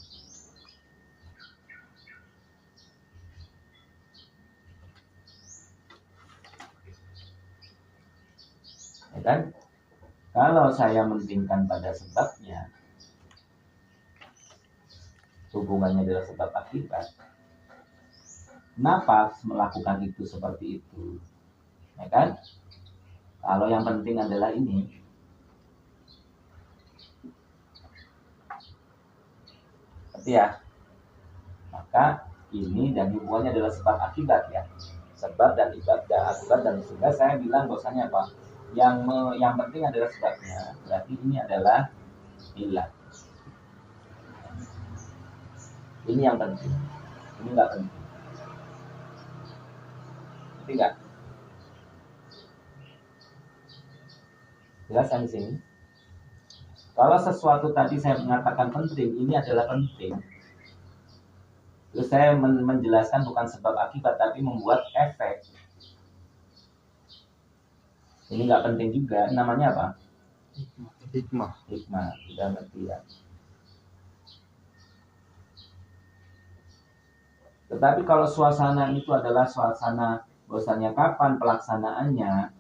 ya kan? Kalau saya mentingkan pada sebabnya, hubungannya adalah sebab akibat. Kenapa melakukan itu seperti itu? Ya kan? Kalau yang penting adalah ini. Berarti ya. Maka ini dan hubungannya adalah sebab akibat ya. Sebab dan akibat, dan sehingga saya bilang bahwasanya apa? Yang penting adalah sebabnya. Berarti ini adalah ilat. Ini yang penting. Ini enggak penting. Ngerti enggak? Jelas di sini. Kalau sesuatu tadi saya mengatakan penting, ini adalah penting. Terus saya menjelaskan bukan sebab akibat, tapi membuat efek. Ini nggak penting juga. Namanya apa? Hikmah. Tidak ngerti ya. Tetapi kalau suasana itu adalah suasana bahwasanya kapan pelaksanaannya,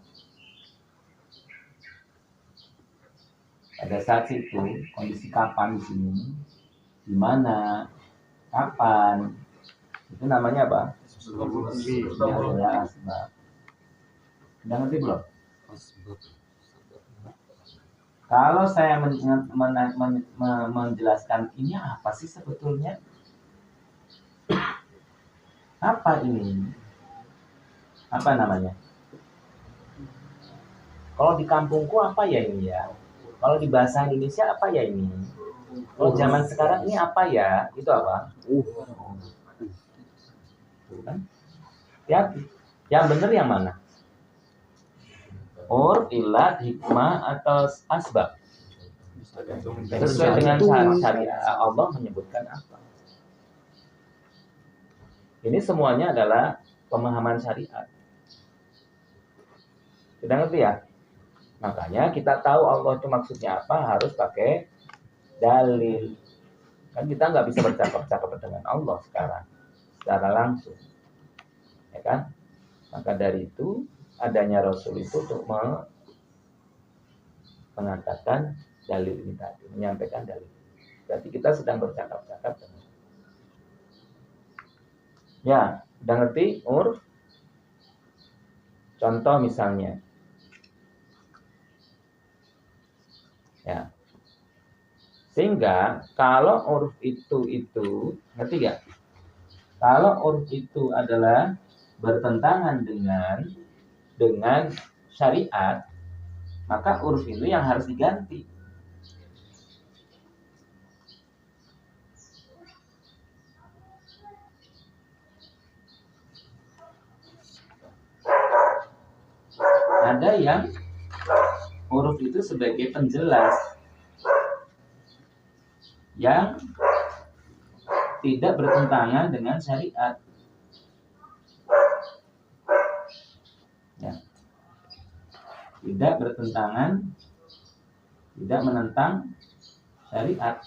pada saat itu kondisi kapan di sini, di mana, kapan, itu namanya apa? Ini adalah asbab. Sudah ngerti belum? Kalau saya menjelaskan ini apa sih sebetulnya? Apa ini? Apa namanya? Kalau di kampungku apa ya ini ya? Kalau di bahasa Indonesia apa ya ini? Kalau zaman sekarang ini apa ya? Itu apa? Kan? Yang benar yang mana? Ilat, hikmah, atau asbab? Sesuai dengan syariat Allah menyebutkan apa? Ini semuanya adalah pemahaman syariat. Sudah ngerti ya? Makanya kita tahu Allah itu maksudnya apa, harus pakai dalil. Kan kita nggak bisa bercakap-cakap dengan Allah sekarang secara langsung, ya kan? Maka dari itu adanya Rasul itu untuk mengatakan dalil ini tadi, menyampaikan dalil. Berarti kita sedang bercakap-cakap dengan. Ya, udah ngerti urf? Contoh misalnya, ya. Sehingga kalau urf itu ngerti gak? Kalau urf itu adalah bertentangan dengan syariat, maka urf itu yang harus diganti. Ada yang uruf itu sebagai penjelas yang tidak bertentangan dengan syariat. Ya. Tidak bertentangan, tidak menentang syariat.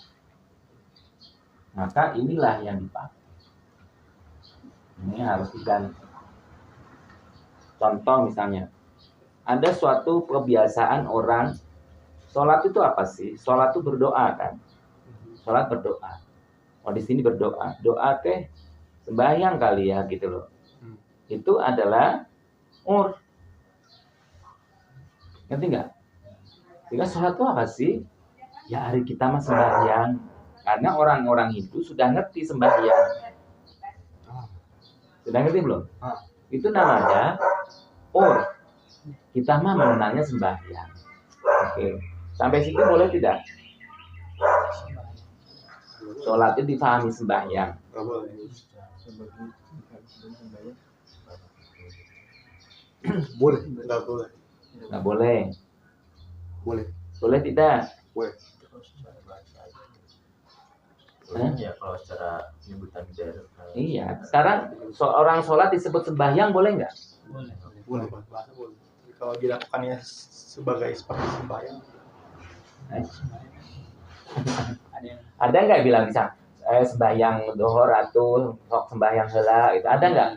Maka inilah yang dipakai. Ini harus diganti. Contoh misalnya, ada suatu kebiasaan orang, sholat itu apa sih? Sholat itu berdoa kan? Sholat berdoa. Oh di sini berdoa. Doa teh sembahyang kali ya gitu loh. Itu adalah urf. Ngerti nggak? Jika sholat itu apa sih? Ya hari kita mah sembahyang. Karena orang-orang itu sudah ngerti sembahyang. Sudah ngerti belum? Itu namanya urf. Kita mah mengenalnya sembahyang. Oke. Sampai situ boleh tidak? Sholat itu difahami sembahyang. Boleh. Nggak boleh. Nggak boleh. Boleh. Boleh tidak? Boleh. Ya kalau secara penyebutan daerah. Iya. Sekarang seorang sholat disebut sembahyang boleh nggak? Boleh. Kalau dilakukannya sebagai seperti sembahyang. Ada nggak bilang bisa sembahyang dohor atau sembahyang heula itu ada nggak?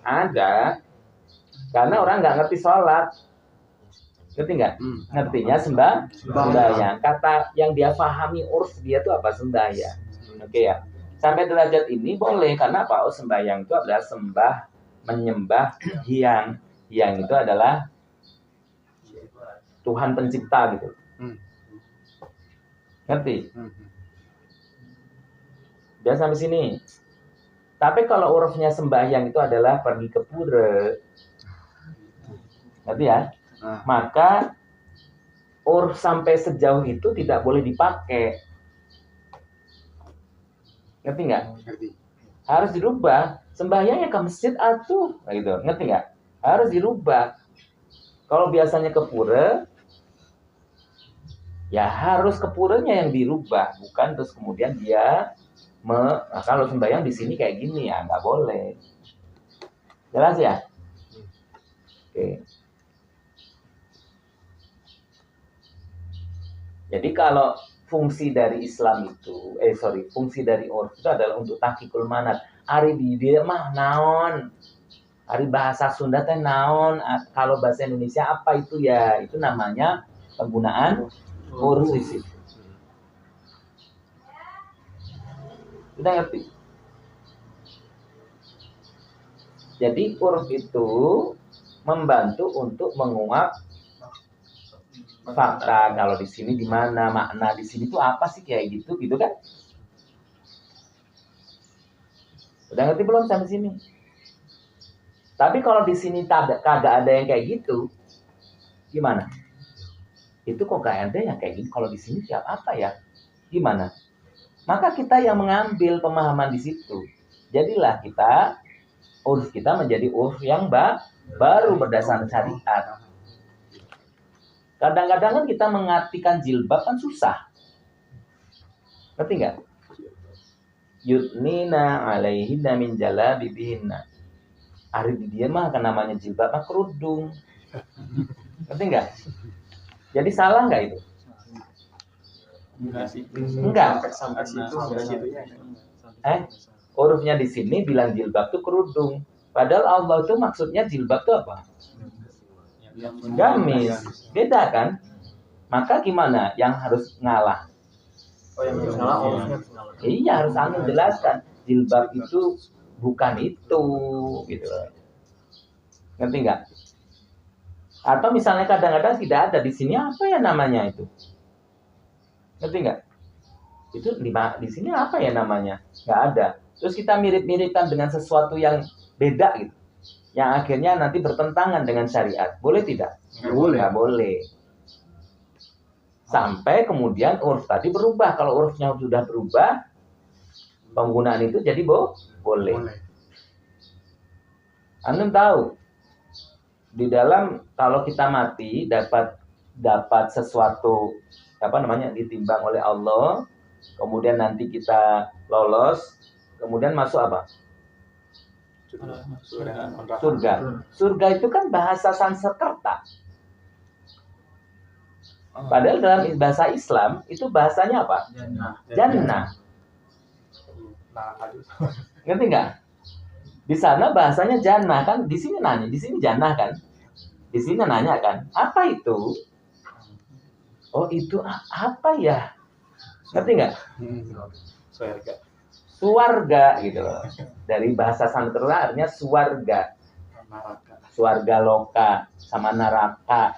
Ada. Karena orang nggak ngerti sholat. Ngerti nggak? Ngertinya sembahyang. Kata yang dia pahami urf dia itu apa? Sembahyang. Oke ya. Sampai derajat ini boleh karena apa? Oh, sembahyang itu adalah menyembah hyang. Hyang itu adalah Tuhan pencipta gitu. Ngerti? Dia sampai sini. Tapi kalau urufnya sembahyang itu adalah pergi ke pura. Ngerti ya? Maka uruf sampai sejauh itu tidak boleh dipakai. Ngerti nggak? Ngerti. Harus dirubah. Sembahyangnya ke masjid atuh, gitu. Ngerti nggak? Harus dirubah. Kalau biasanya ke pura, ya harus ke puranya yang dirubah, bukan terus kemudian dia kalau sembahyang di sini kayak gini ya nggak boleh. Jelas ya? Oke. Jadi kalau fungsi dari Islam itu, fungsi dari urf itu adalah untuk tahqiqul manat. Ari di dia mah naon? Ari bahasa Sunda teh naon? Kalau bahasa Indonesia apa itu ya? Itu namanya penggunaan urf di situ. Sudah ngerti? Jadi urf itu membantu untuk menguak fakta. Kalau di sini di mana, makna di sini tuh apa sih kayak gitu kan? Udah ngerti belum sampai sini? Tapi kalau di sini kagak ada yang kayak gitu, gimana? Itu kok gak ada yang kayak gini? Kalau di sini siap apa ya? Gimana? Maka kita yang mengambil pemahaman di situ. Jadilah urf kita menjadi urf yang baru berdasarkan syariat. Kadang-kadang kan kita mengartikan jilbab kan susah. Ngerti nggak? Yudnina alaihinna min jalabibihinna. Ari di dia mah kan namanya jilbab mah kerudung. Ngerti nggak? Jadi salah nggak itu? Enggak. Sampai situnya. Urufnya di sini bilang jilbab tuh kerudung. Padahal Allah tuh maksudnya jilbab tuh apa? Gamis. Beda kan? Maka gimana yang harus ngalah? Oh yang harus ngalah urufnya. Iya harus anu jelaskan. Jilbab itu bukan itu gitu. Ngerti nggak? Atau misalnya kadang-kadang tidak ada di sini apa ya namanya itu? Ngerti nggak? Itu di sini apa ya namanya? Nggak ada. terus kita mirip-miripkan dengan sesuatu yang beda gitu, yang akhirnya nanti bertentangan dengan syariat, boleh tidak? Nggak boleh. Sampai kemudian uruf tadi berubah. Kalau urufnya sudah berubah, penggunaan itu jadi boleh. Antum tahu, di dalam kalau kita mati dapat sesuatu ditimbang oleh Allah, kemudian nanti kita lolos, kemudian masuk apa? Surga. Surga itu kan bahasa Sanskerta. Padahal dalam bahasa Islam itu bahasanya apa? Jannah. Ngerti nggak? Di sana bahasanya jannah kan, di sini jannah kan? Di sini nanya kan, apa itu? Oh itu apa ya? Ngerti nggak? Suarga gitu loh. Dari bahasa Sanskerta artinya suarga. Suarga loka sama neraka.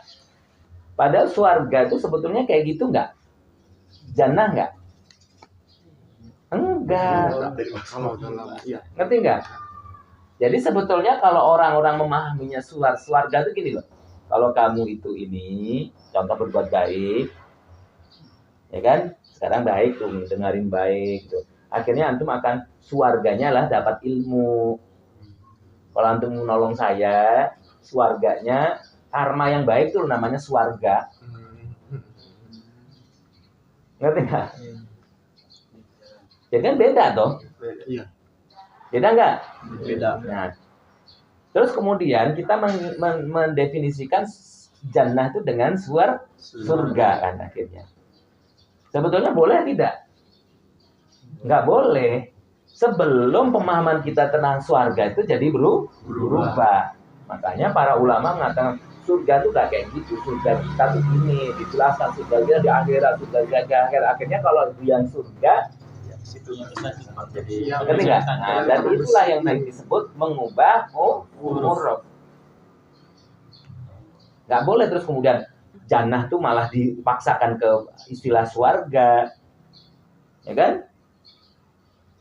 Padahal suarga itu sebetulnya kayak gitu nggak? Jannah nggak? Enggak. Ngerti nggak? Jadi sebetulnya kalau orang-orang memahaminya suarga itu gini loh. Kalau kamu itu contoh berbuat baik, ya kan? Sekarang baik tuh, dengerin baik tuh. Akhirnya antum akan suarganya lah dapat ilmu. Kalau antum menolong saya, suarganya karma yang baik tuh namanya suarga. Ngerti nggak? Jadi kan beda toh? Iya. Beda nggak? Beda. Nah, terus kemudian kita mendefinisikan jannah itu dengan surga kan akhirnya. Sebetulnya boleh tidak? Nggak boleh. Sebelum pemahaman kita tentang surga itu jadi berubah. Makanya para ulama mengatakan surga itu nggak kayak gitu. Surga kita tuh gini, dijelaskan surga kita di akhirat, surga kita di akhirat. Akhirnya kalau yang surga ngerti nggak? Nah, dan itulah yang disebut mengubah uruf. Nggak boleh terus kemudian jannah tuh malah dipaksakan ke istilah surga, ya kan?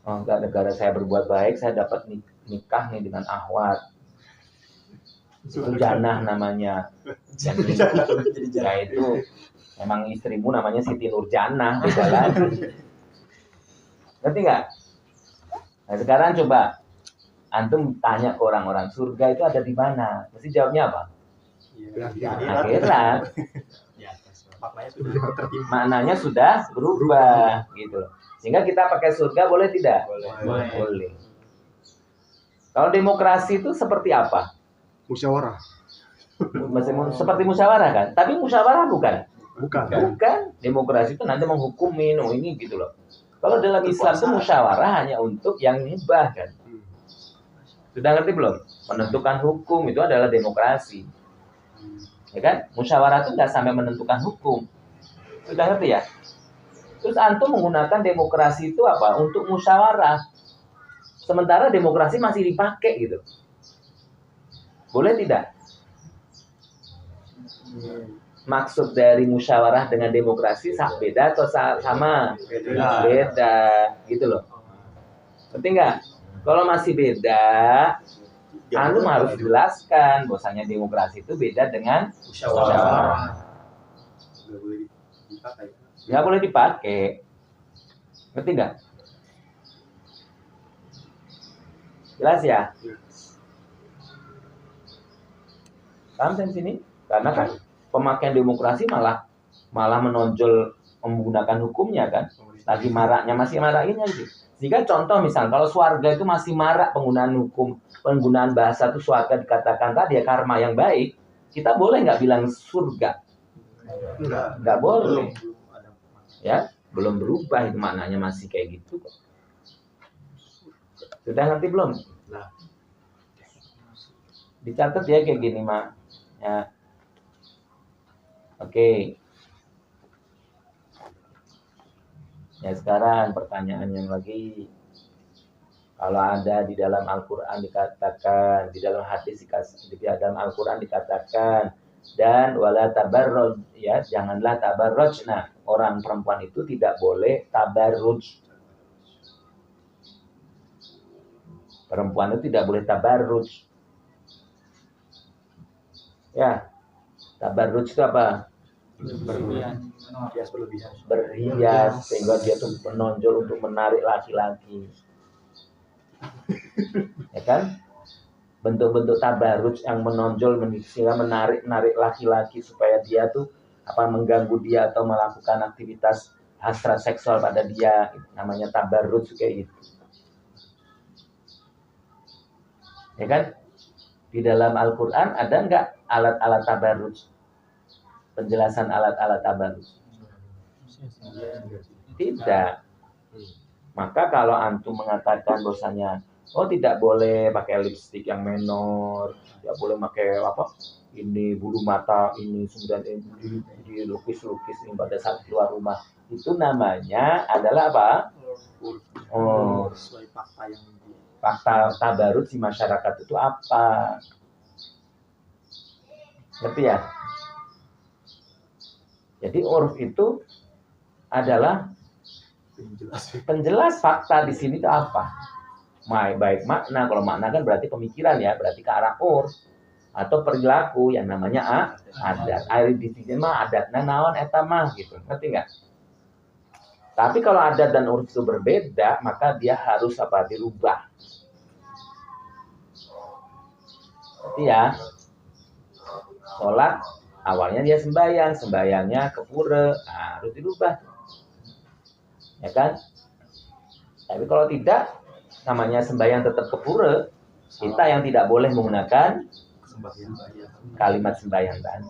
Oh, gara-gara saya berbuat baik, saya dapat nikah nih dengan Ahwat. Itu jannah namanya. Jadi ya itu memang istrimu namanya Siti Nurjannah, beda lagi. Ngerti nggak? Nah sekarang coba antum tanya ke orang-orang surga itu ada di mana? Mesti jawabnya apa? Akhirat. Maknanya sudah berubah gitu. Sehingga kita pakai surga boleh tidak? Boleh. Kalau demokrasi itu seperti apa? Musyawarah. Seperti musyawarah kan? Tapi musyawarah bukan. Bukan. Demokrasi itu nanti menghukumin ini gitu loh. Kalau dalam Islam itu musyawarah hanya untuk yang mubah kan. Sudah ngerti belum? Menentukan hukum itu adalah demokrasi. Ya kan? Musyawarah itu nggak sampai menentukan hukum. Sudah ngerti ya? Terus antum menggunakan demokrasi itu apa? Untuk musyawarah. Sementara demokrasi masih dipakai gitu. Boleh tidak? Maksud dari musyawarah dengan demokrasi beda atau sama? Beda, gitu loh. Ngerti nggak? Kalau masih beda, antum harus jelaskan bahwasanya demokrasi itu beda dengan musyawarah. Nggak boleh dipakai. Ngerti nggak? Jelas ya? Paham di sini? Karena kan pemakaian demokrasi malah menonjol menggunakan hukumnya kan. Lagi maraknya, masih marahinnya gitu. Jika contoh misal kalau swarga itu masih marak penggunaan hukum, penggunaan bahasa itu swarga dikatakan tadi ya karma yang baik, kita boleh nggak bilang surga? Nggak boleh. Ya, belum berubah itu maknanya masih kayak gitu kok. Sudah ngerti belum? Dicatat ya kayak gini mak. Ya. Oke. Ya sekarang pertanyaan yang lagi, kalau ada di dalam Al-Quran dikatakan, di dalam hadis di dalam Al-Quran dikatakan, dan wala tabarruj, ya janganlah tabarruj. Nah orang perempuan itu tidak boleh tabarruj. Perempuan itu tidak boleh tabarruj. Ya, tabarruj itu apa? Berhias sehingga dia tuh menonjol untuk menarik laki-laki. Ya kan? Bentuk-bentuk tabarruj yang menonjol sehingga menarik laki-laki supaya dia tuh mengganggu dia atau melakukan aktivitas hasrat seksual pada dia, namanya tabarruj kayak gitu. Ya kan? Di dalam Al-Qur'an ada nggak alat-alat tabarruj? Penjelasan alat-alat tabarruj? Tidak. Maka kalau antum mengatakan bahwasanya tidak boleh pakai lipstik yang menor, tidak boleh pakai ini bulu mata ini kemudian dilukis-lukis ini pada saat keluar rumah, itu namanya adalah apa? Sesuai Fakta tabarruj di masyarakat itu apa? Ngerti ya? Jadi urf itu adalah penjelas fakta di sini itu apa? Baik makna, kalau makna kan berarti pemikiran ya, berarti ke arah urf atau perilaku yang namanya adat. Air di sini mah adatna naon eta mah gitu. Ngerti nggak? Tapi kalau adat dan urf itu berbeda, maka dia harus dirubah. Ngerti ya? Sholat awalnya dia sembayangnya ke pura, harus dirubah. Ya kan? Tapi kalau tidak, namanya sembahyang tetap ke pura, kita yang tidak boleh menggunakan kalimat sembahyang tadi.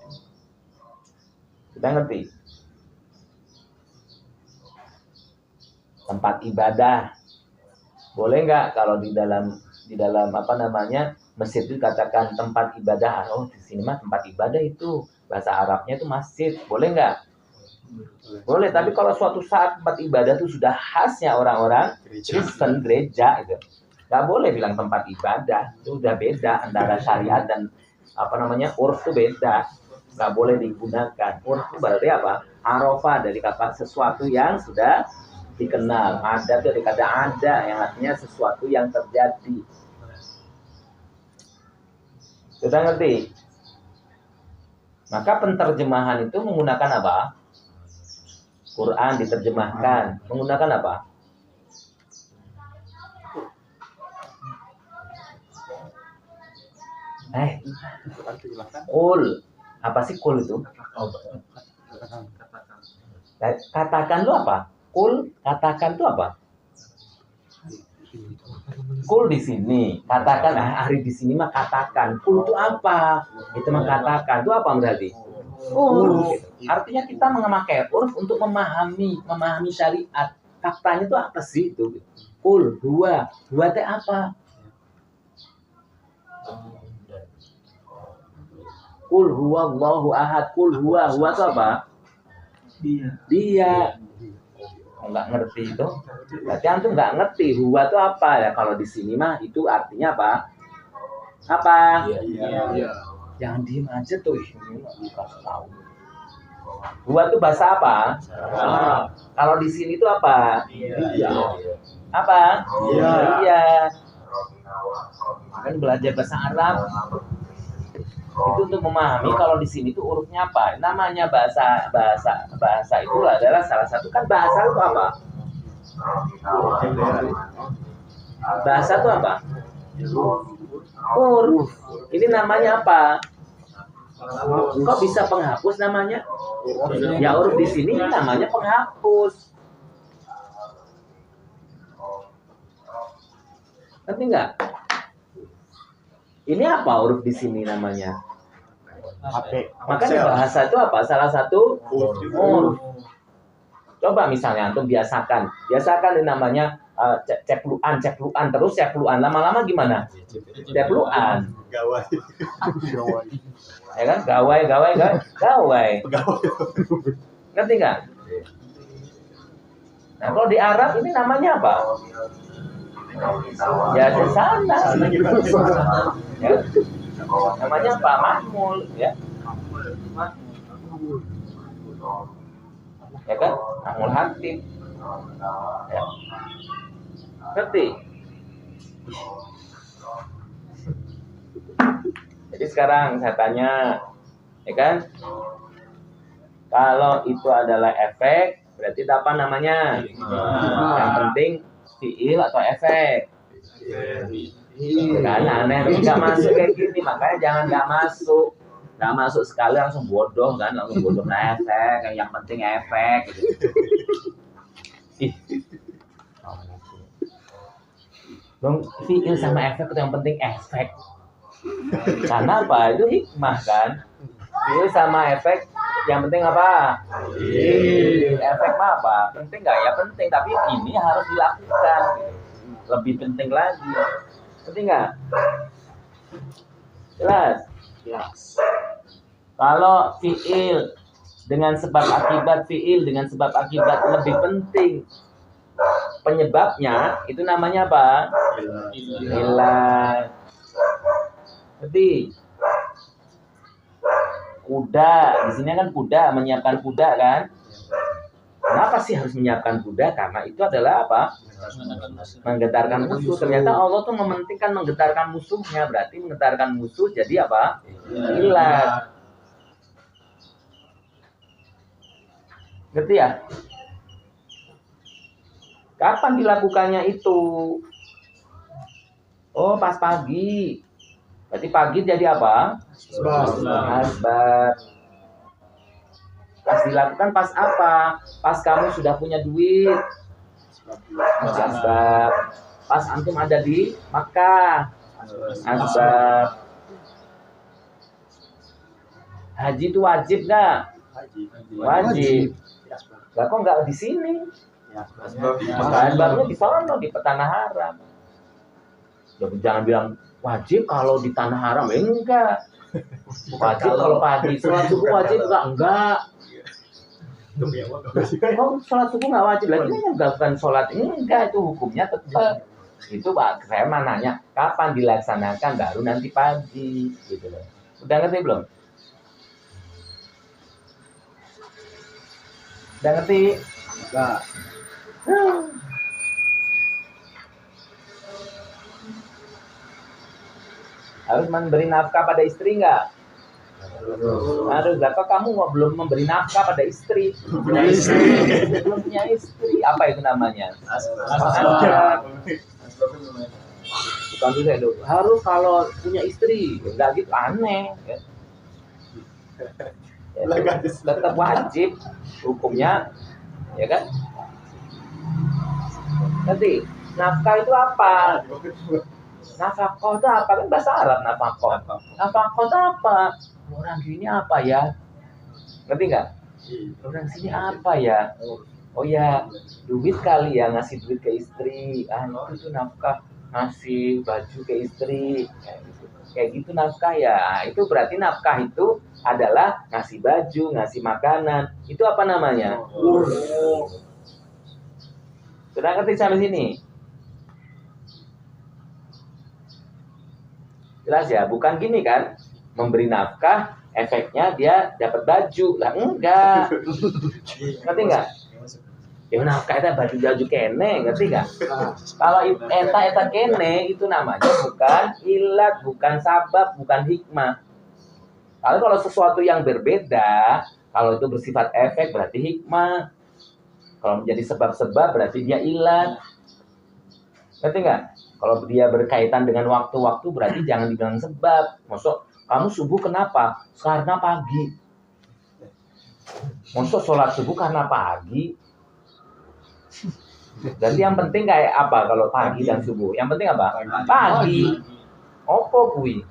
Kita ngerti? Tempat ibadah boleh nggak kalau di dalam masjid itu katakan tempat ibadah? Di sini mah tempat ibadah itu bahasa Arabnya itu masjid, boleh nggak? Boleh. Tapi kalau suatu saat tempat ibadah itu sudah khasnya orang-orang Kristen, gereja itu nggak boleh bilang tempat ibadah. Itu udah beda antara syariat dan urf itu beda, nggak boleh digunakan. Urf itu berarti apa? Arafah dari kata sesuatu yang sudah dikenal. Ada dari kata ada yang artinya sesuatu yang terjadi. Sudah ngerti? Maka penterjemahan itu menggunakan apa? Quran diterjemahkan menggunakan apa? Kul. Apa sih kul itu? Katakan itu apa? Kul, katakan itu apa? Kul di sini, katakan. Hari di sini mah katakan. Kul itu apa? Itu mah katakan. Itu apa berarti? Urf. Artinya kita memakai urf untuk memahami syariat. Faktanya itu apa sih itu? Kul, dua teh apa? Kul huwa Allahu ahad. Kul huwa itu apa? Dia. Nggak ngerti itu. Berarti antum nggak ngerti huwa itu apa ya? Kalau di sini mah itu artinya apa? Apa? Iya. Jangan diem aja tuh. Ini dikasih tahu. Huwa itu bahasa apa? Kalau di sini itu apa? Iya. Apa? Iya. Kan belajar bahasa Arab. Itu untuk memahami kalau di sini itu urufnya apa. Namanya bahasa itu adalah salah satu, kan bahasa itu apa? Bahasa itu apa? Uruf. Ini namanya apa? Kok bisa penghapus namanya? Ya uruf di sini namanya penghapus. Ngerti nggak? Ini apa uruf di sini namanya? Makanya bahasa itu apa? Salah satu uruf. Coba misalnya antum biasakan ini namanya cepluan terus cepluan, lama-lama gimana? Cepluan. Gawai. Ya kan? Gawai. Ngerti nggak? Nah kalau di Arab ini namanya apa? Ya di sana. Ya. Namanya apa? Mahmul, ya. Ya kan? Mahmul hatib. Ya. Ngerti? Jadi sekarang saya tanya, ya kan? Kalau itu adalah efek, berarti itu apa namanya? Yang penting fiil atau efek. Kan aneh, tapi nggak masuk kayak gini, makanya jangan nggak masuk sekali langsung bodoh kan, langsung bodoh efek, yang penting efek. Gitu. Ih, dong fiil sama efek itu yang penting efek. Karena apa? Itu hikmah kan. Fiil sama efek yang penting apa? Efek mah apa? Penting nggak ya penting, tapi ini harus dilakukan. Lebih penting lagi. Penting nggak? Jelas? Jelas. Kalau fiil dengan sebab akibat, fiil dengan sebab akibat lebih penting. Penyebabnya itu namanya apa? Ilat. Jadi kuda, di sini kan kuda, menyiapkan kuda kan? Kenapa sih harus menyiapkan kuda? Karena itu adalah apa? Menggetarkan musuh. Ternyata Allah tuh mementingkan menggetarkan musuhnya. Berarti menggetarkan musuh jadi apa? Ilat. Ngerti ya? Kapan dilakukannya itu? Oh, pas pagi. Berarti pagi jadi apa? Asbab. Pas dilakukan pas apa? Pas kamu sudah punya duit. Asbab. Pas antum ada di Makkah. Asbab. Haji itu wajib nggak? Wajib. Lah kok nggak di sini? Asbabnya di sana, di tanah haram. Jangan bilang wajib kalau di tanah haram, enggak. Wajib kalau pagi, sholat subuh wajib enggak. Kok sholat subuh nggak wajib? Lagi yang melakukan sholat ini enggak, itu hukumnya tetap. Itu Pak, saya mah nanya kapan dilaksanakan, baru nanti pagi, gitu loh. Udah ngerti belum? Udah ngerti? Enggak. Harus memberi nafkah pada istri nggak? Harus. Kok kamu belum memberi nafkah pada istri? Punya istri. Belum punya istri. Apa itu namanya? Bukan juga itu. Harus kalau punya istri. Enggak gitu, aneh. Ya. Tetap wajib hukumnya, ya kan? Nanti nafkah itu apa? Nafkah itu apa? Kan bahasa Arab nafkah. Nafkah itu apa? Orang sini apa ya? Ngerti nggak? Orang sini apa ya? Oh ya, duit kali ya, ngasih duit ke istri. Itu nafkah, ngasih baju ke istri. Kayak gitu nafkah ya. Itu berarti nafkah itu adalah ngasih baju, ngasih makanan. Itu apa namanya? Sudah ngerti sampai sini? Jelas ya, bukan gini kan? Memberi nafkah, efeknya dia dapat baju. Lah enggak. Ngerti enggak? Ya nafkah itu baju kene, ngerti enggak? Kalau eta kene itu namanya bukan ilat, bukan sabab, bukan hikmah. Kalau sesuatu yang berbeda, kalau itu bersifat efek berarti hikmah. Kalau menjadi sebab-sebab berarti dia ilat. Ngerti enggak? Kalau dia berkaitan dengan waktu-waktu berarti jangan dibilang sebab. Maksud kamu subuh kenapa? Karena pagi. Maksud sholat subuh karena pagi. Jadi yang penting kayak apa kalau pagi dan subuh? Yang penting apa? Pagi. Opo kui?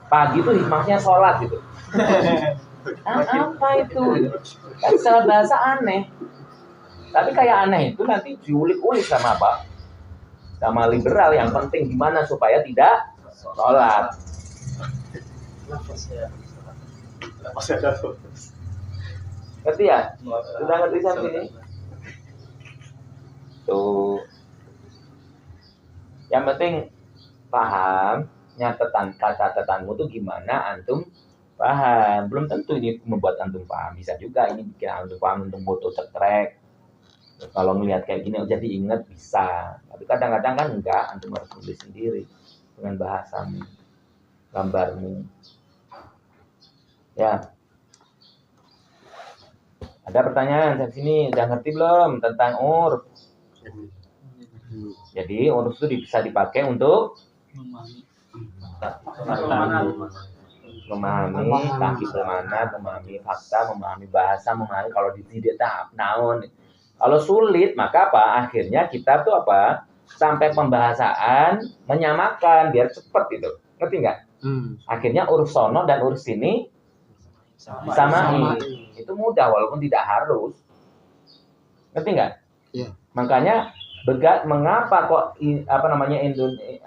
Pagi itu hikmahnya sholat gitu. Apa itu? Kan secara bahasa aneh. Tapi kayak aneh itu nanti diulik-ulik sama apa? Sama liberal. Yang penting gimana supaya tidak sholat. Ngerti ya? Sudah ngerti sampai sini? Tuh. Yang penting paham catatan-catatanmu tuh gimana antum paham. Belum tentu ini membuat antum paham. Bisa juga ini bikin antum paham, antum foto cetrek. Kalau melihat kayak gini, jadi ingat bisa. Tapi kadang-kadang kan enggak, antum harus tulis sendiri dengan bahasamu, gambarmu. Ya. Ada pertanyaan di sini, udah ngerti belum tentang urf? Jadi urf itu bisa dipakai untuk memahami kaki bermana, memahami fakta, memahami bahasa, memahami kalau tidak tahap naon. Kalau sulit maka apa? Akhirnya kita tuh apa? Sampai pembahasan menyamakan biar cepat gitu. Ngerti nggak? Akhirnya uruf sono dan uruf sini disamain. Itu mudah walaupun tidak harus. Ngerti nggak? Iya. Makanya mengapa kok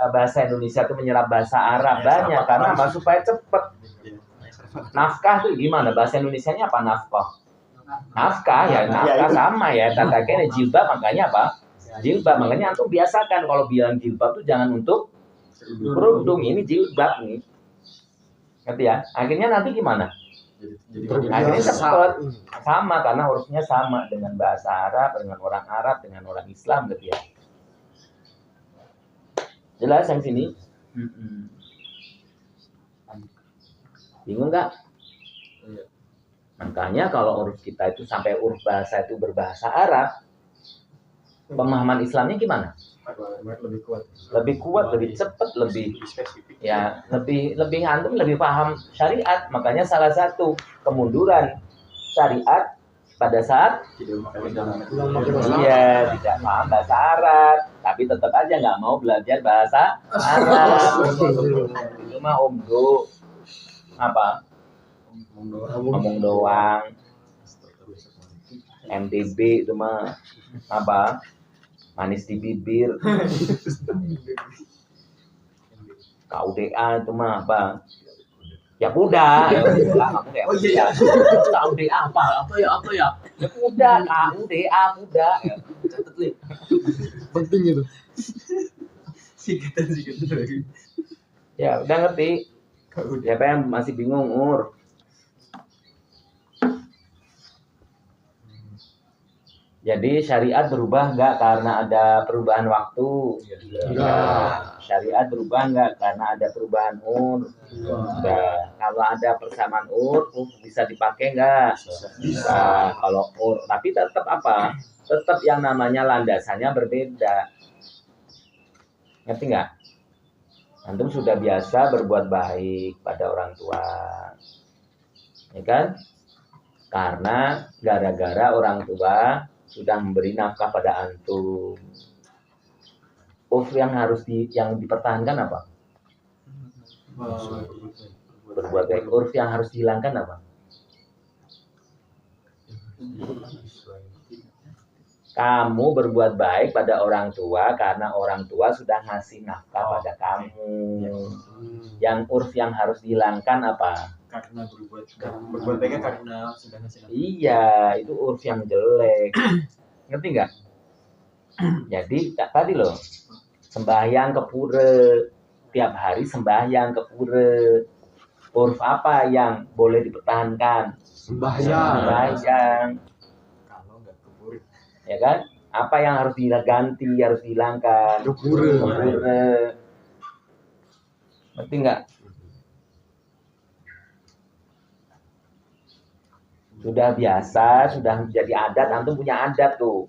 bahasa Indonesia itu menyerap bahasa Arab banyak karena apa? Supaya cepat. Nafkah itu gimana? Bahasa Indonesianya apa nafkah? Nafkah ya nafkah sama ya. Katakan jilbab makanya apa? Jilbab makanya antum biasakan kalau bilang jilbab itu jangan untuk kerudung, ini jilbab nih. Ngerti ya? Akhirnya nanti gimana? Akhirnya cepat sama karena hurufnya sama dengan bahasa Arab, dengan orang Arab, dengan orang Islam gitu ya. Jelas yang sini? Bingung nggak? Makanya kalau uruf kita itu sampai uruf bahasa itu berbahasa Arab, pemahaman Islamnya gimana? Lebih kuat, lebih cepat, lebih spesifik. Ya, lebih antum lebih paham syariat. Makanya salah satu kemunduran syariat pada saat iya tidak paham bahasa Arab, tapi tetap aja nggak mau belajar bahasa Arab. Itu mah omdo apa? Ngomong doang. MTB itu mah apa? Manis di bibir. KUDA itu mah apa? Ya kuda. Oh iya. KUDA apa ya? Ya kuda, KUDA kuda. Catat nih. Penting itu. Singkatan lagi. Ya, udah ngerti. Siapa yang masih bingung, Jadi syariat berubah nggak karena ada perubahan waktu? Enggak. Syariat berubah nggak karena ada perubahan Enggak. Kalau ada persamaan bisa dipakai nggak? Bisa. Kalau tapi tetap apa? Tetap yang namanya landasannya berbeda. Ngerti nggak? Antum sudah biasa berbuat baik pada orang tua, ya kan? Karena gara-gara orang tua sudah memberi nafkah pada antum. Urf yang yang dipertahankan apa? Berbuat baik. Urf yang harus dihilangkan apa? Kamu berbuat baik pada orang tua karena orang tua sudah ngasih nafkah pada kamu. Yang urf yang harus dihilangkan apa? Karena berbuat baiknya karena sudah ngasih nafkah. Iya, itu urf yang jelek. Ngerti nggak? Jadi tadi loh, sembahyang ke pura, tiap hari sembahyang ke pura. Urf apa yang boleh dipertahankan? Sembahyang. Kalau nggak ke pura, ya kan? Apa yang harus diganti, harus dihilangkan? Ke pura. Ngerti nggak? Sudah biasa, sudah menjadi adat, antum punya adat tuh.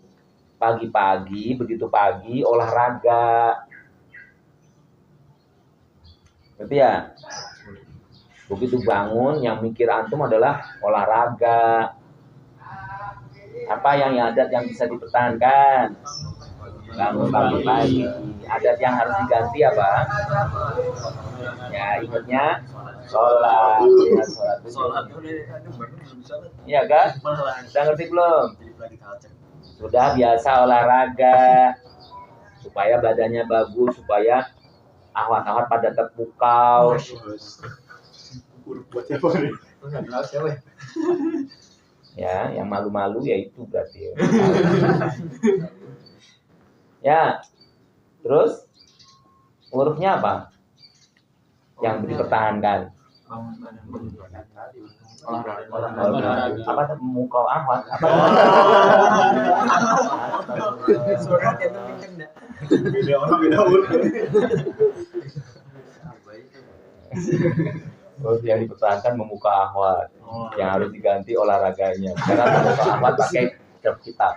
Pagi-pagi, begitu pagi, olahraga. Ngerti ya? Begitu bangun, yang mikir antum adalah olahraga. Apa yang adat yang bisa dipertahankan? Bangun pagi-pagi. Adat yang harus diganti apa? Ya, ingatnya sholat. Ya, sholat. Iya kan? Sudah ngerti belum? Sudah biasa olahraga supaya badannya bagus, supaya awat-awat pada terpukau. Ya, yang malu-malu ya itu berarti. Ya, terus hurufnya apa? Yang dipertahankan. Olahraga. Apa mukau ahwat apa? Suara kita kenceng dah. Beda orang beda umur. Terus yang dipertahankan memuka ahwat, yang harus diganti olahraganya. Karena memuka ahwat pakai klub kitab.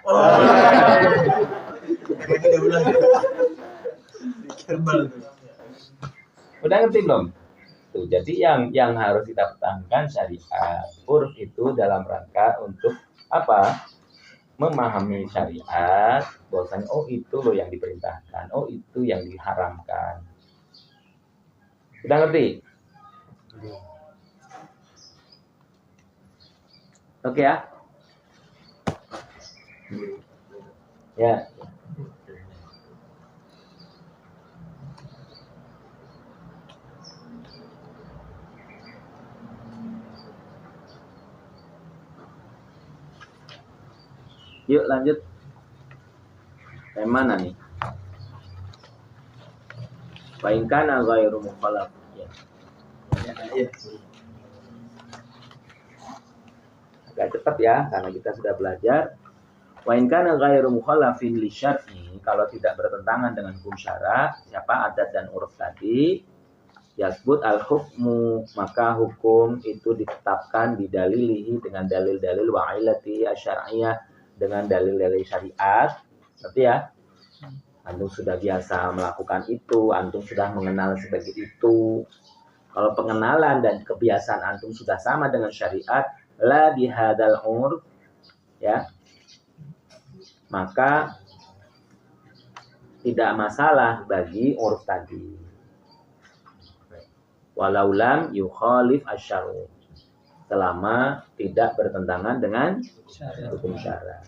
Udah ngerti belum? Tuh, jadi yang harus kita pertahankan syariat. Urf itu dalam rangka untuk apa? Memahami syariat, bahwasanya oh itu loh yang diperintahkan, oh itu yang diharamkan. Udah ngerti? Oke ya? Ya. Yuk lanjut. Yang mana nih? Wa in kana ghairu mukhalaf. Ya. Agak cepat ya, karena kita sudah belajar. Wa in kana ghairu mukhalafin li syar'i, kalau tidak bertentangan dengan hukum syara, siapa adat dan uruf tadi, yasbut al-hukmu, maka hukum itu ditetapkan didalilihi dengan dalil-dalil wa ilati asyariyah, dengan dalil-dalil syariat. Berarti ya, antum sudah biasa melakukan itu, antum sudah mengenal sebagai itu. Kalau pengenalan dan kebiasaan antum sudah sama dengan syariat, la bihadal urf, ya, maka tidak masalah bagi uruf tadi. Walau lam yukhalif asy'ar, selama tidak bertentangan dengan hukum syara.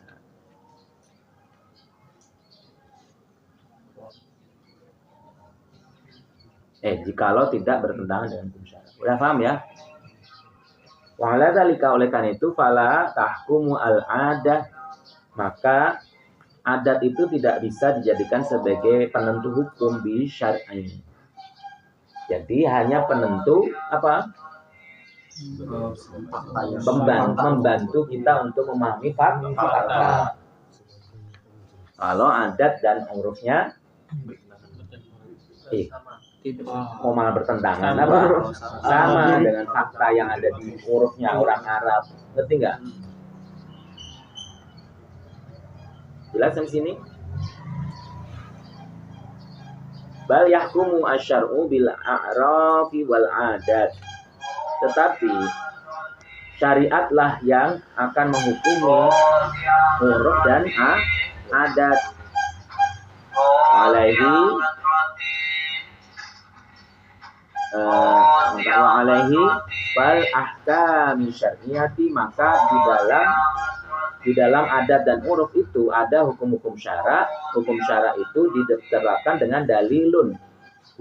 Jikalau tidak bertentangan dengan hukum syara. Udah paham ya? Wa ala dzalika, oleh karena itu fala tahkumu al-adah, maka adat itu tidak bisa dijadikan sebagai penentu hukum bi syar'i. Jadi hanya penentu apa? Membantu kita untuk memahami fakta. Kalau adat dan urufnya mau malah bertentangan apa? Sama dengan fakta yang ada di urufnya orang Arab. Ngerti nggak? Jelas sampai sini? Bal yahkumu asyar'u bil a'rafi wal adat. Tetapi syariatlah yang akan menghukumi uruf dan adat. Alaihi fal ahkami syar'iyati, maka di dalam adat dan uruf itu ada hukum-hukum syara. Hukum syara itu diterapkan dengan dalilun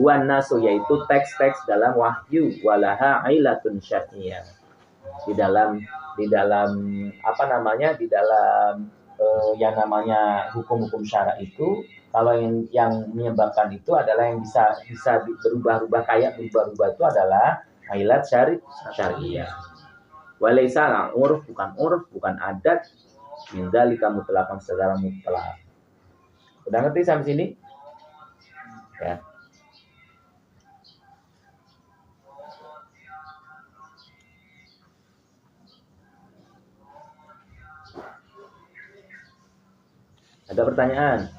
wan nasu, yaitu teks-teks dalam wahyu, walaha ailatun syar'iyah. Di dalam apa namanya? Di dalam yang namanya hukum-hukum syara itu, kalau yang menyebabkan itu adalah yang bisa berubah-ubah, kayak berubah-ubah itu adalah ailat syariah. Walaisa uruf, bukan adat, min dzalika mutlaqan, secara mutlak. Udah ngerti sampai sini? Ya. Ada pertanyaan?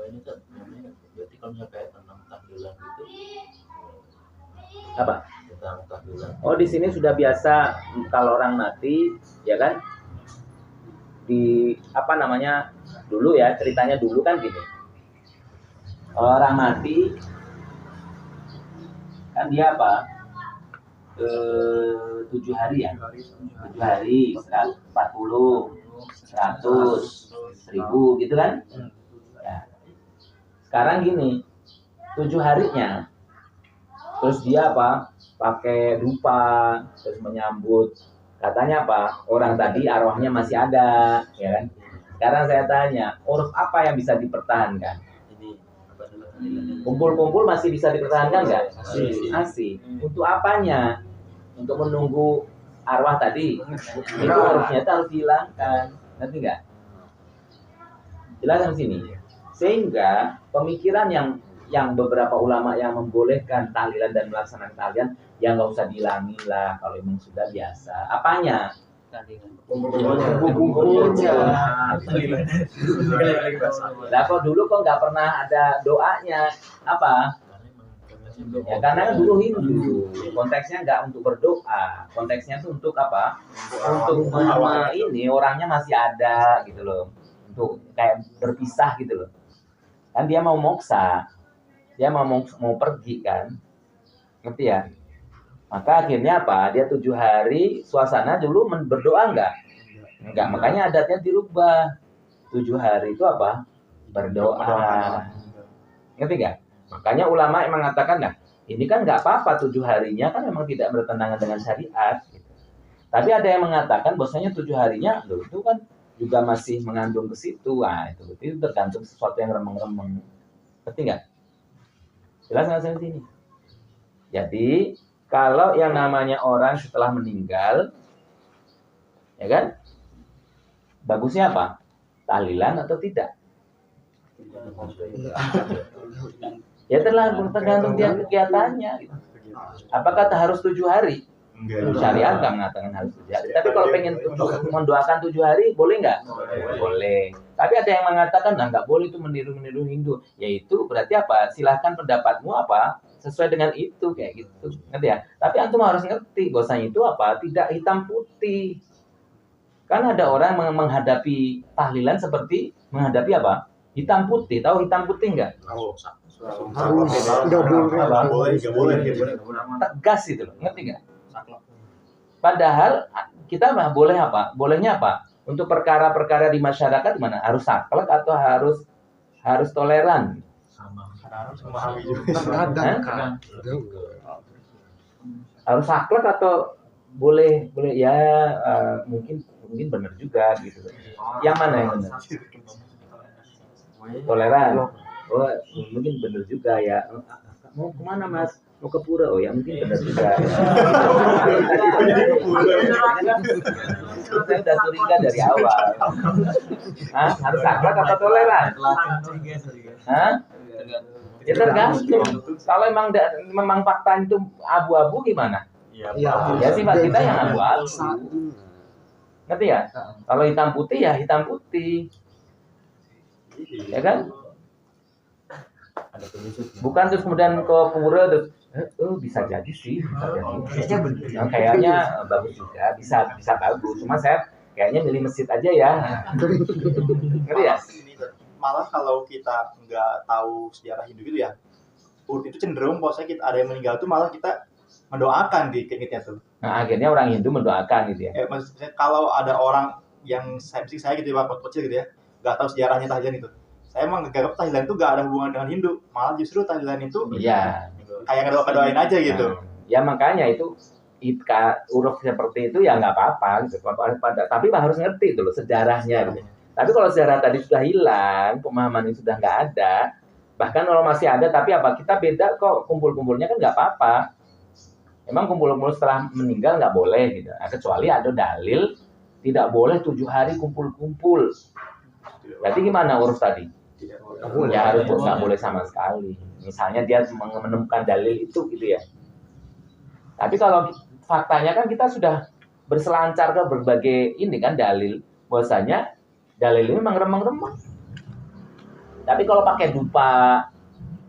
Ini kan namanya, berarti kalau misalnya kayak tentang tahlilan gitu, Apa? tentang tahlilan. Oh, di sini sudah biasa kalau orang mati, ya kan? Di apa namanya? Dulu ya, ceritanya dulu kan gini. Kalau orang mati kan dia apa? 7 hari ya? 7 hari, 40, 100, 1000 gitu kan? Ya. Sekarang gini, 7 harinya, terus dia apa? Pakai dupa, terus menyambut. Katanya apa? Orang tadi arwahnya masih ada, ya kan? Sekarang saya tanya, uruf apa yang bisa dipertahankan? Ini apa dulu tahlilan? Kumpul-kumpul masih bisa dipertahankan nggak? Masih. Masih. Untuk apanya? Untuk menunggu arwah tadi. Itu urufnya itu harus dihilangkan. Ngerti nggak? Jelaskan sini. Sehingga pemikiran yang beberapa ulama yang membolehkan tahlilan dan melaksanakan tahlilan, ya nggak usah dihilangin lah kalau memang sudah biasa. Apanya? Kumpul-kumpulnya. Lah kok dulu kok nggak pernah ada doanya? Apa? Ya karena kan dulu Hindu, konteksnya nggak untuk berdoa, konteksnya tuh untuk apa? Untuk ini orangnya masih ada gitu loh, untuk kayak berpisah gitu loh. Kan dia mau moksa, dia mau pergi kan, ngerti ya? Maka akhirnya apa? Dia 7 hari suasana dulu berdoa enggak, makanya adatnya dirubah. 7 hari itu apa? Berdoa. Ngerti nggak? Makanya ulama yang mengatakan, nah ini kan nggak apa-apa 7 harinya kan memang tidak bertentangan dengan syariat. Gitu. Tapi ada yang mengatakan bahwasanya 7 harinya loh itu kan juga masih mengandung ke situ. Nah, itu tergantung sesuatu yang remeng-remeng. Ngerti nggak? Jelas nggak sampai sini? Jadi kalau yang namanya orang setelah meninggal, ya kan? Bagusnya apa? Tahlilan atau tidak? Ya tergantung dia kegiatannya. Gitu. Apakah harus 7 hari? Syariat nggak mengatakan harus 7 hari. Tapi kalau pengen mendoakan 7 hari, boleh nggak? Boleh. Tapi ada yang mengatakan, nah nggak boleh itu meniru Hindu. Yaitu berarti apa? Silahkan pendapatmu apa? Sesuai dengan itu kayak gitu. Ngerti ya? Tapi antum harus ngerti bahwasanya itu apa? Tidak hitam putih. Kan ada orang menghadapi tahlilan seperti menghadapi apa? Hitam putih. Tahu hitam putih nggak? Nggak boleh. Tegas itu loh. Ngerti nggak? Padahal kita mah boleh apa? Bolehnya apa? Untuk perkara-perkara di masyarakat mana? Harus saklek atau harus toleran? Harus memahami juga. Harus saklek atau boleh ya mungkin benar juga gitu. Yang mana yang benar? Toleran. Oh, mungkin benar juga ya. Mau kemana Mas? Mau ke pura? Oh ya mungkin benar juga. Saya udah curiga dari awal. Hah? Harus saklek atau toleran? Hah? Ya tergantung. Kalau memang fakta itu abu-abu gimana? Ya sifat kita yang abu-abu. Ngerti ya? Kalau hitam putih ya hitam putih. Ya kan? Bukan terus kemudian ke pura terus bisa jadi sih, kayaknya bagus juga, bisa bagus. Cuma saya kayaknya milih masjid aja ya. Ngerti ya? Malah kalau kita nggak tahu sejarah Hindu gitu ya, urut itu cenderung bahwasanya kita ada yang meninggal tuh malah kita mendoakan di keingetnya tuh. Nah akhirnya orang Hindu mendoakan gitu ya. Maksudnya kalau ada orang yang saya gitu ya, waktu kecil gitu ya, nggak tahu sejarahnya tahlilan itu, saya emang nganggap tahlilan itu nggak ada hubungan dengan Hindu, malah justru tahlilan itu kayak ngedoain aja gitu. Nah, ya makanya itu huruf seperti itu ya nggak apa-apa gitu. Tapi harus ngerti dulu sejarahnya gitu. Tapi kalau sejarah tadi sudah hilang, pemahaman ini sudah nggak ada, bahkan kalau masih ada tapi apa kita beda kok kumpul-kumpulnya kan nggak apa-apa. Emang kumpul-kumpul setelah meninggal nggak boleh gitu. Nah, kecuali ada dalil tidak boleh 7 hari kumpul-kumpul. Berarti gimana urus tadi? Ya harus nggak boleh sama sekali. Misalnya dia menemukan dalil itu gitu ya. Tapi kalau faktanya kan kita sudah berselancar ke berbagai ini kan dalil. Bahwasanya dalil ini memang remeng-remeng. Tapi kalau pakai dupa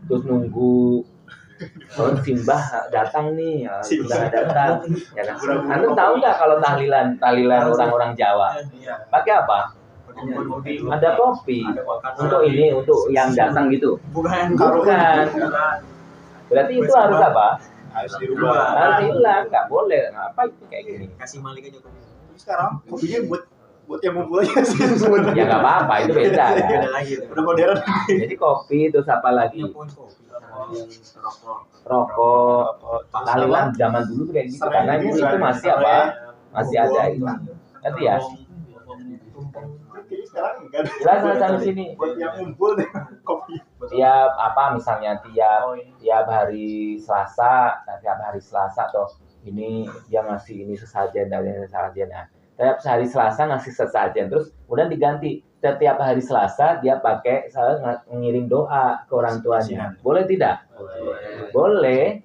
terus nunggu simbah datang nih, sudah datang. Ya kan? Anda tahu nggak kalau tahlilan orang-orang Jawa pakai apa? Ada kopi untuk ini, untuk yang datang gitu. Bukan. Berarti itu harus apa? Harus dirubah. Harus hilang, nggak boleh. Apa itu kayak gini? Kasih malik aja kopi. Sekarang kopinya buat yang ngumpul aja sih. Ya nggak apa-apa, itu beda kan. Udah modern. Jadi kopi terus apa lagi? Rokok. Tahlilan zaman dulu tuh kayak gitu. Karena itu masih apa? Masih ada itu. Nanti ya. sekarang enggak ada. Jelas sampai sini. Buat yang ngumpul deh kopi. Tiap apa misalnya tiap hari Selasa, tiap hari Selasa toh ini dia ngasih ini sesajen dan ini sesajen. Nah, tiap hari Selasa ngasih sesajen terus kemudian diganti setiap hari Selasa dia pakai ngirim doa ke orang tuanya. Boleh tidak? Boleh.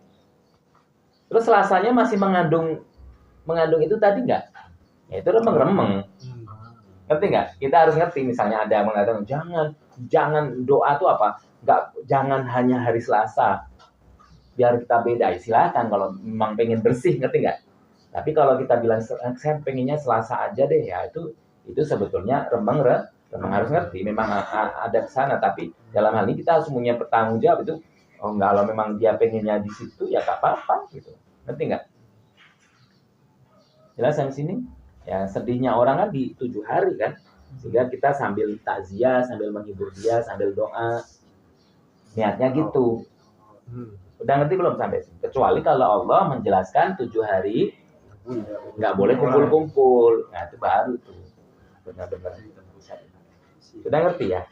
Terus Selasanya masih mengandung itu tadi enggak? Ya, itu remeng-remeng. Ngerti nggak? Kita harus ngerti. Misalnya ada yang mengatakan jangan doa itu apa? Jangan hanya hari Selasa. Biar kita beda. Silakan kalau memang pengen bersih, ngerti nggak? Tapi kalau kita bilang saya pengennya Selasa aja deh, ya itu sebetulnya remeng harus ngerti. Memang ada ke sana. Tapi dalam hal ini kita harus punya bertanggung jawab itu. Oh enggak, kalau memang dia pengennya di situ ya nggak apa-apa gitu. Ngerti nggak? Jelas yang sini? Ya sedihnya orang kan di 7 hari kan, sehingga kita sambil takziah, sambil menghibur dia, sambil doa, niatnya gitu. Udah ngerti belum sampai sini? Kecuali kalau Allah menjelaskan 7 hari nggak boleh kumpul-kumpul, nah itu baru tuh benar-benar. Sudah ngerti ya?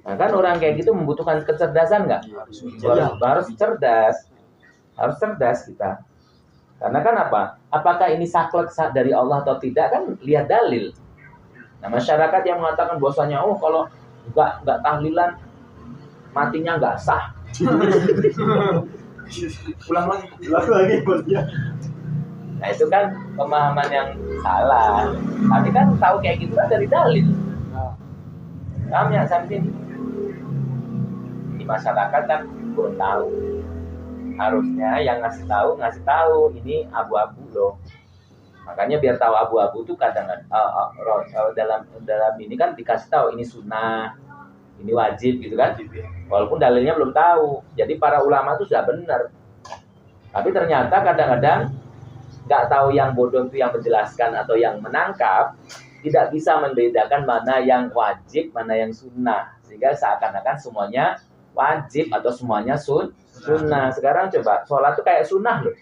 Nah kan orang kayak gitu membutuhkan kecerdasan nggak? Harus cerdas kita. Karena kan apa? Apakah ini saklek dari Allah atau tidak kan lihat dalil. Nah masyarakat yang mengatakan bahwasanya kalau nggak tahlilan matinya nggak sah. Ulang lagi buat dia. Nah itu kan pemahaman yang salah. Tapi kan tahu kayak gitu kan dari dalil. Paham ya sampai di masyarakat kan belum tahu. Harusnya yang ngasih tahu ini abu-abu loh. Makanya biar tahu abu-abu tuh kadang-kadang dalam ini kan dikasih tahu ini sunnah, ini wajib gitu kan. Walaupun dalilnya belum tahu. Jadi para ulama tuh sudah benar. Tapi ternyata kadang-kadang nggak tahu yang bodoh itu yang menjelaskan atau yang menangkap, tidak bisa membedakan mana yang wajib, mana yang sunnah. Sehingga seakan-akan semuanya wajib atau semuanya sunnah. Sekarang coba, sholat tuh kayak sunnah loh.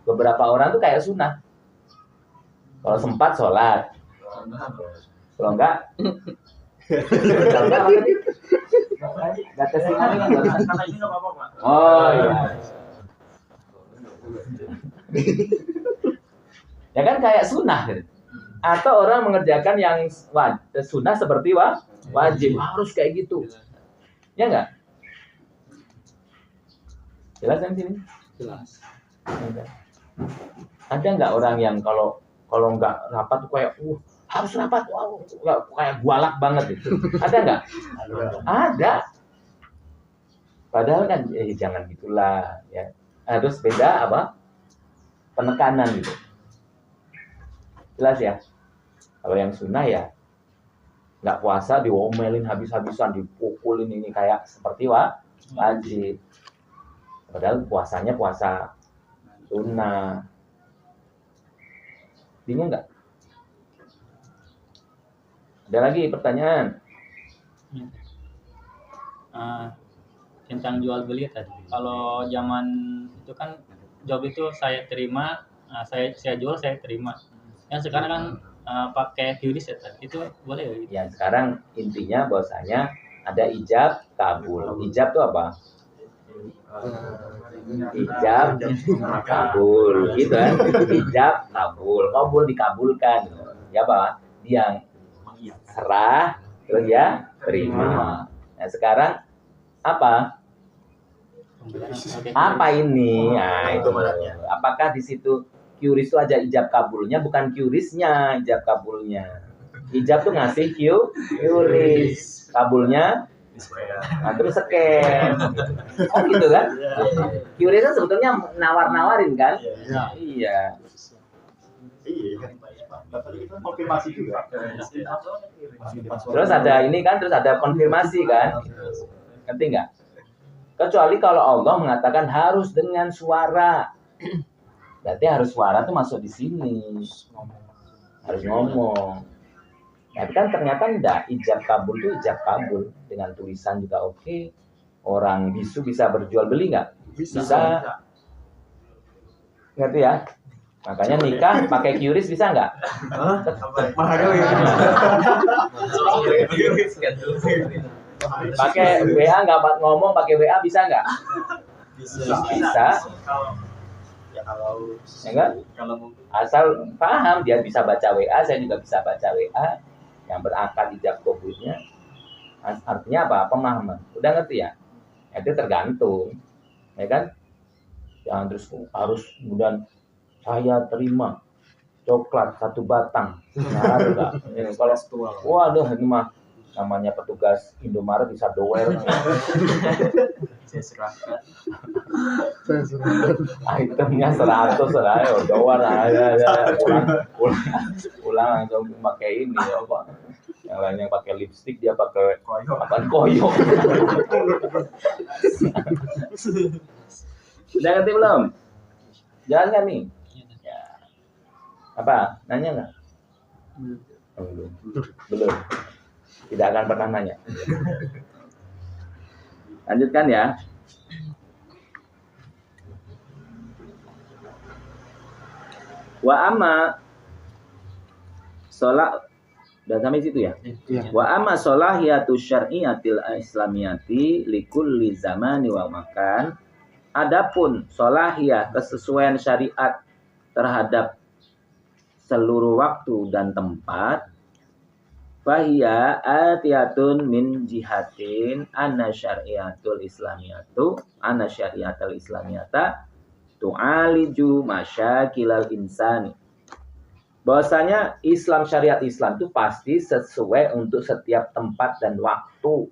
Beberapa orang tuh kayak sunnah. Kalau sempat sholat. Kalau enggak, enggak tersinar. Oh iya. Ya kan kayak sunnah gitu. Atau orang mengerjakan yang sunnah seperti wajib. Harus kayak gitu. Ya enggak? Jelas kan sini? Jelas. Ada nggak orang yang kalau nggak rapat tuh kayak harus rapat, kayak gualak banget gitu. Ada nggak? Ada. Padahal kan jangan gitulah ya. Harus beda apa? Penekanan gitu. Jelas ya? Kalau yang sunnah ya nggak puasa diomelin habis-habisan, dipukulin ini kayak seperti wajib. Padahal puasanya puasa sunnah. Bingung nggak? Ada lagi pertanyaan? Tentang jual beli tadi. Kalau zaman itu kan job itu saya terima, saya jual saya terima. Yang sekarang kan pakai QRIS ya tadi. Itu boleh ya? Gitu? Ya sekarang intinya bahwasanya ada ijab kabul. Ijab itu apa? Ijab kabul gitu kan. Ijab kabul dikabulkan ya Pak, dia serah terus ya terima. Nah sekarang apa ini? Nah itu apakah di situ QRIS itu aja ijab kabulnya, bukan QRIS-nya ijab kabulnya. Ijab tuh ngasih QRIS, kabulnya nah, terus scan. Oh gitu kan? QRIS kan sebetulnya nawar-nawarin kan? Iya. Konfirmasi juga. Terus ada ini kan, terus ada konfirmasi kan? Ngerti nggak? Kecuali kalau Allah mengatakan harus dengan suara. Berarti harus suara tuh masuk di sini. Harus ngomong. Tapi kan ternyata enggak, ijab kabul itu ijab kabul dengan tulisan juga oke. Orang bisu bisa berjual beli enggak? Bisa. Ngerti ya? Makanya nikah pakai QRIS bisa nggak? Pakai WA nggak ngomong, pakai WA bisa nggak? Bisa. Ya kalau Ya kan? Asal paham, dia bisa baca WA, saya juga bisa baca WA yang berakar ijab kabulnya. Artinya apa? Pemahaman. Udah ngerti ya? Itu tergantung, ya kan? Jangan terus harus kemudian saya terima coklat 1 batang. Nah, enggak. Ya, kalau waduh ini mah namanya petugas Indomaret bisa doer. Saya serahkan. Itemnya 100 lah, doer aja. Pulang langsung pakai ini apa? Yang lainnya pakai lipstik, dia pakai koyo. Udah ngerti belum? Jalan kan nih? Ya. Apa? Nanya nggak? Belum. Tidak akan pernah nanya. Lanjutkan ya. Wa amma sholat. Udah sampai situ ya? Iya. Wa amma sholahiyatu syar'iyatil islamiyati likulli zamani wa makan. Adapun sholahiyah kesesuaian syariat terhadap seluruh waktu dan tempat, fahiya atiyatun min jihatin anna syariatul islamiyata tu'aliju masyakilal insani. Bahwasanya Islam, syariat Islam itu pasti sesuai untuk setiap tempat dan waktu.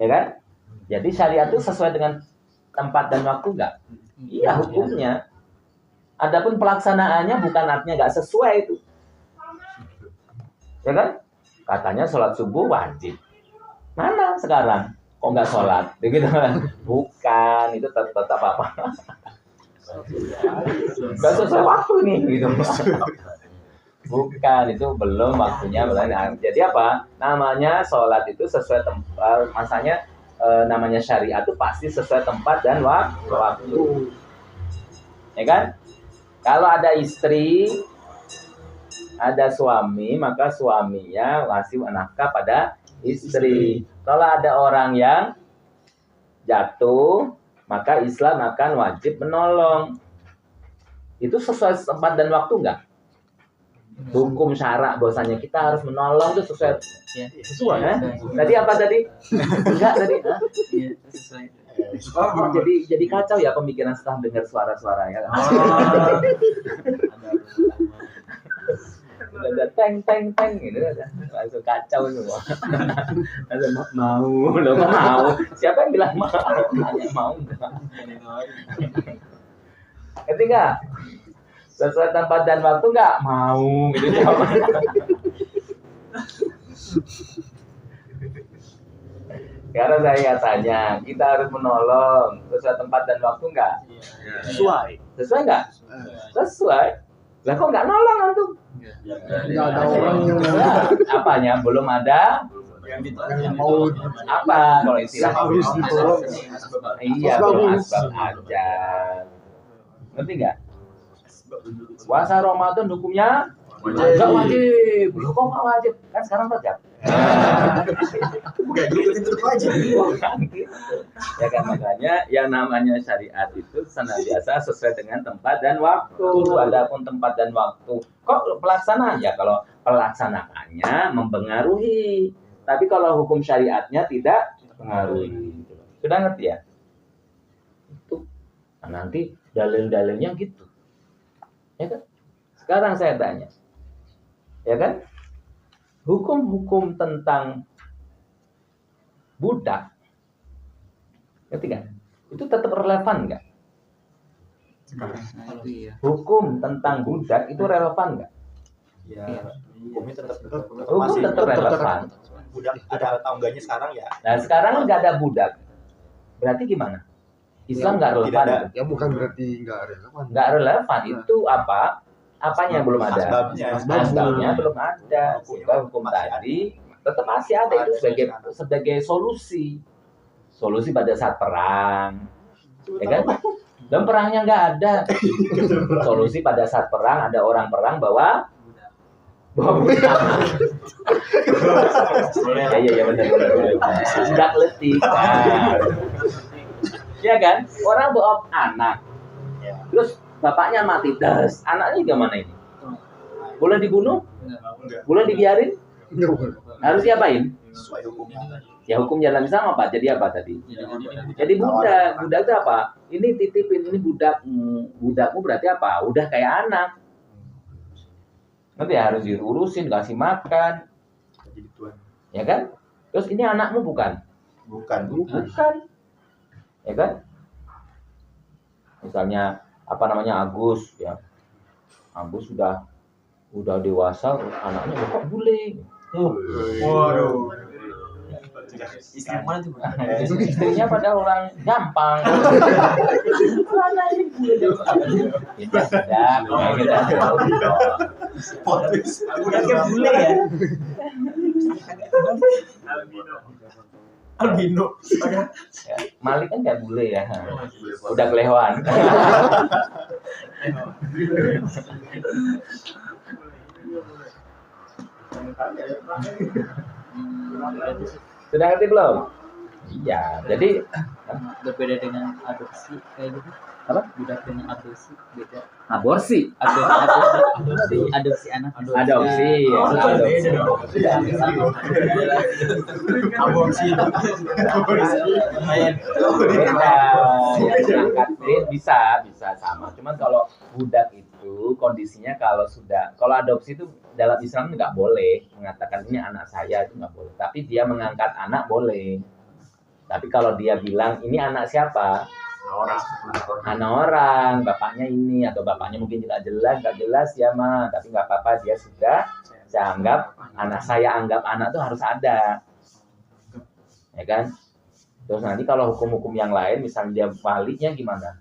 Ya kan? Jadi syariat itu sesuai dengan tempat dan waktu enggak? Iya hukumnya. Adapun pelaksanaannya bukan artinya enggak sesuai itu. Ya kan? Katanya sholat subuh wajib. Mana sekarang? Kok enggak sholat? Begitu kan? Bukan, itu tetap apa? Enggak sesuai waktu nih gitu. Bukan, itu belum waktunya. Jadi apa? Namanya sholat itu sesuai tempat, masanya namanya syariat itu pasti sesuai tempat dan waktu. Ya kan? Kalau ada istri, ada suami, maka suaminya ngasih nafkah pada istri. Kalau ada orang yang jatuh, maka Islam akan wajib menolong. Itu sesuai tempat dan waktu enggak? Hukum syarak bahwasanya kita harus menolong itu sesuai. Tadi apa tadi? Enggak tadi. Oh, jadi kacau ya pemikiran setelah dengar suara-suara ya. Udah teng gitu langsung kacau semua. Langsung mau, lo kok mau? Siapa yang bilang mau? Tanya mau enggak? Ngerti enggak? Sesuai tempat dan waktu enggak? Mau gitu jawabannya. Karena saya tanya, kita harus menolong sesuai tempat dan waktu enggak? Sesuai enggak? Sesuai. Lah kok enggak nolong antum? Nggak ada orang yang Apanya? Belum ada? yang mau Apa kalau istilah? harus ditolong. Iya, belum asbab aja. Ngerti enggak? Puasa Ramadan hukumnya enggak wajib. Loh kok enggak wajib? Kan sekarang Rajab. bukan gitu tetap aja. Ya kan, makanya yang namanya syariat itu senantiasa sesuai dengan tempat dan waktu. Adapun tempat dan waktu kok pelaksanaan ya, kalau pelaksanaannya mempengaruhi, tapi kalau hukum syariatnya tidak mempengaruhi. Sudah ngerti ya? Itu nah, nanti dalil-dalilnya gitu. Ya kan? Sekarang saya tanya. Ya kan? Hukum-hukum tentang budak, ngerti nggak? Itu tetap relevan nggak? Hukum tentang budak itu relevan nggak? Ya, hukumnya tetap Hukum masih tetap relevan. budak ada atau enggaknya sekarang ya. Nah sekarang nggak ada budak, berarti gimana? Islam nggak Tidak relevan. ada. Ya bukan berarti nggak relevan. Nggak relevan itu apa? Apanya yang belum ada? Asbabnya belum ada. Sehingga hukum tadi tetap masih ada itu sebagai solusi pada saat perang, ya kan? Dan perangnya nggak ada. Solusi pada saat perang, ada orang perang bawa budak. Iya benar. Budak letih. Nah. Ya kan? Orang bawa anak. Terus bapaknya mati, anaknya gimana ini? Boleh dibunuh? Boleh dibiarin? Harus diapain? Sesuai hukumnya. Ya hukum jalan Islam apa? Jadi apa tadi? Jadi budak. Budak itu apa? Ini titipin, ini budakmu. Budakmu berarti apa? Udah kayak anak. Nanti harus diurusin, kasih makan. Jadi tuan. Ya kan? Terus ini anakmu bukan? Bukan. Ya kan? Misalnya apa namanya Agus ya. Agus sudah dewasa, anaknya kok bule. Waduh. Istri mana tuh? Istrinya pada orang gampang. Kita sudah, kita tahu. Budaknya bule ya. Albino. Ya, Malik kan nggak bule ya. Udah kelewatan. Sudah ngerti belum? Iya, jadi Berbeda dengan adopsi kayak gitu. Apa? Budak dengan adopsi beda. aborsi. Adopsi anak. Adopsi. Aborsi. Beda. Yang angkat bisa sama. Cuman kalau budak itu kondisinya kalau adopsi itu dalam Islam nggak boleh mengatakan ini anak saya, itu nggak boleh. Tapi dia mengangkat anak boleh. Tapi kalau dia bilang ini anak siapa? Anak orang, bapaknya ini atau bapaknya mungkin nggak jelas ya mah. Tapi nggak apa-apa, dia sudah saya anggap anak saya, anggap anak tuh harus ada, ya kan? Terus nanti kalau hukum-hukum yang lain, misalnya dia walinya gimana?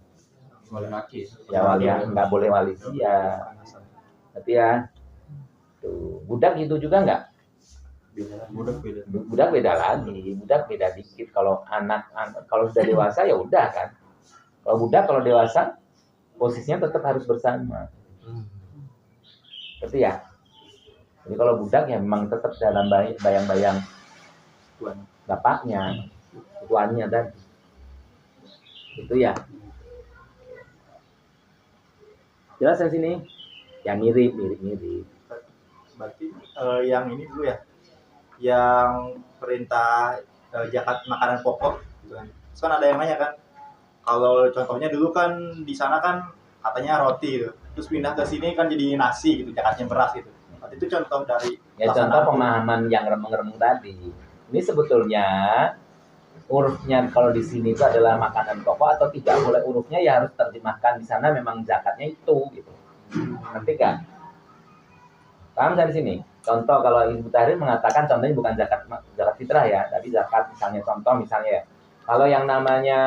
Wali laki. Ya wali nggak boleh wali dia. Tapi ya, tuh budak itu juga nggak? Budak beda lagi, budak beda dikit. Kalau anak kalau sudah dewasa ya udah kan. Kalau budak kalau dewasa posisinya tetap harus bersama. Tapi ya, jadi kalau budak ya memang tetap dalam bayang-bayang bapaknya, tuannya tadi. Itu ya. Jelas yang sini? Ya mirip. Berarti yang ini dulu ya. Yang perintah zakat makanan pokok gitu kan. Terus kan ada yang nanya kan, kalau contohnya dulu kan di sana kan katanya roti gitu, terus pindah ke sini kan jadi nasi gitu, zakatnya beras gitu. Berarti itu contoh dari contoh pemahaman yang remeng-remeng tadi. Ini sebetulnya urufnya kalau di sini itu adalah makanan pokok atau tidak boleh, urufnya ya harus terjemahkan di sana memang zakatnya itu gitu. Ngerti kan? Paham dari sini? Contoh kalau Ibu Tahrir mengatakan contohnya bukan zakat fitrah ya, tapi zakat misalnya ya. Kalau yang namanya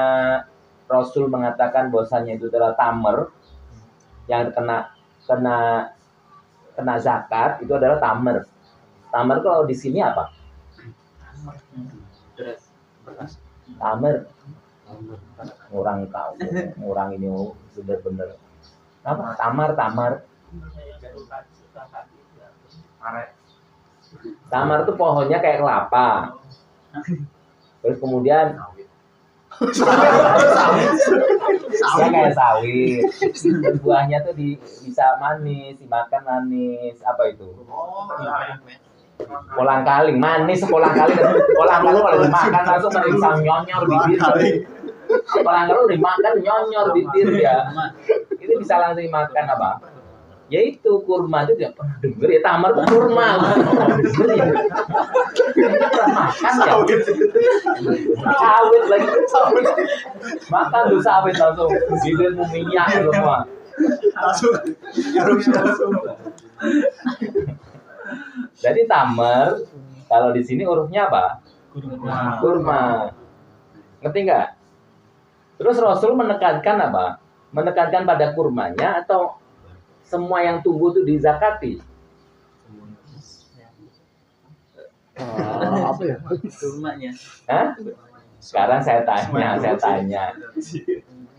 Rasul mengatakan bahwasanya itu adalah tamer yang kena zakat, itu adalah tamer. Tamer kalau di sini apa? Tamer. Orang tahu, orang ini bener-bener apa? Tamar. Tamar itu pohonnya kayak kelapa. Terus kemudian ya kayak sawit. Dan buahnya tuh bisa manis, dimakan manis. Apa itu? Kolang-kaling, manis kolang-kaling. Kolang-kaling kalau dimakan langsung bisa nyonyor bibir. Kolang-kaling dimakan nyonyor bibir ya. Itu bisa langsung dimakan apa? Yaitu kurma itu tidak pernah dengar ya, tamar itu kurma. Pernah makan ya? Sawit lagi. Makan tuh sawit langsung. Bibirmu minyak semua. langsung. Jadi tamar kalau di sini hurufnya apa? Kurma. Ngerti nggak? Terus Rasul menekankan apa? Menekankan pada kurmanya atau semua yang tumbuh itu dizakati? Apa ya? Kurmanya. Hah? Sekarang saya tanya.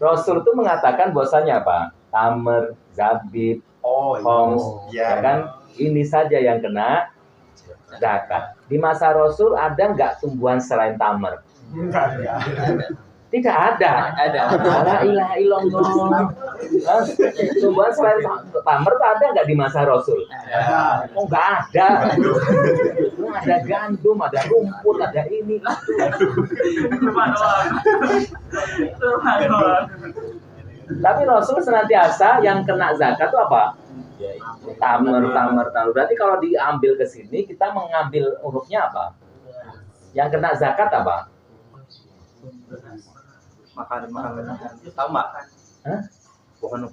Rasul itu mengatakan bahwasanya apa? Tamer, zabib, Oh, homs, ya kan? Ini saja yang kena zakat. Di masa Rasul ada nggak tumbuhan selain tamer? Tidak ada. La ilaha illallah. Hah? Tumbuhan selain tamer tuh ada nggak di masa Rasul? Oh, nggak ada. Ada gandum, ada rumput, ada ini. Tapi Rasul senantiasa yang kena zakat itu apa? Tamer. Berarti kalau diambil ke sini kita mengambil hurufnya apa? Yang kena zakat apa? Makanan sama. Hah? Bukan.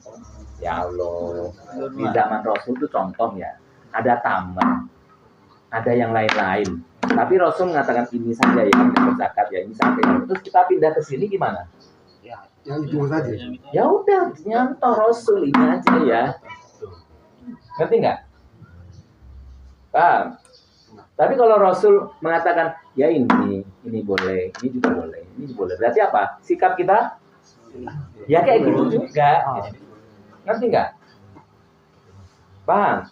Ya Allah. Di zaman Rasul itu contoh ya. Ada tamer, ada yang lain-lain. Tapi Rasul mengatakan ini saja yang dapat zakat ya, ini saja. Terus kita pindah ke sini gimana? Yang itu saja. Ya udah, nyontoh Rasul ini aja ya. Ngerti nggak? Paham? Tapi kalau Rasul mengatakan ya ini boleh, ini juga boleh, ini boleh. Berarti apa? Sikap kita ya kayak gitu juga. Ngerti nggak? Paham?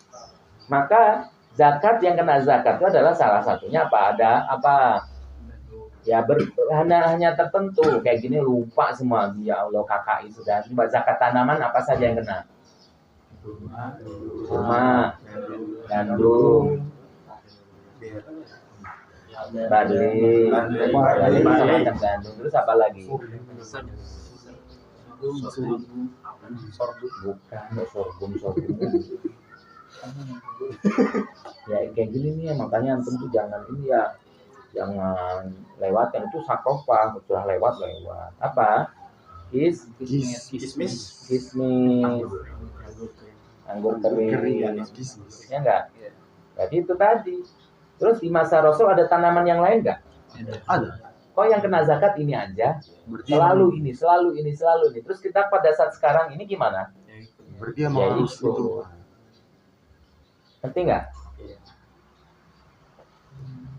Maka zakat yang kena zakat itu adalah salah satunya apa? Ada apa? Ya hanya tertentu kayak gini lupa semua. Ya Allah KKI sudah. Zakat tanaman apa saja yang kena? Rumah, gandum, barley, macam gandum. Terus apa lagi? Bukan sorghum. Ya kayak gini nih makanya antum tuh jangan ini ya, jangan lewatkan itu sakofa, sudah lewat. Apa? Kismis. Anggur kering, ya enggak? Jadi itu tadi. Terus di masa Rasul ada tanaman yang lain enggak? Ada. Kok yang kena zakat ini aja? Selalu ini. Terus kita pada saat sekarang ini gimana? Berarti yang harus itu. itu. Ngerti nggak?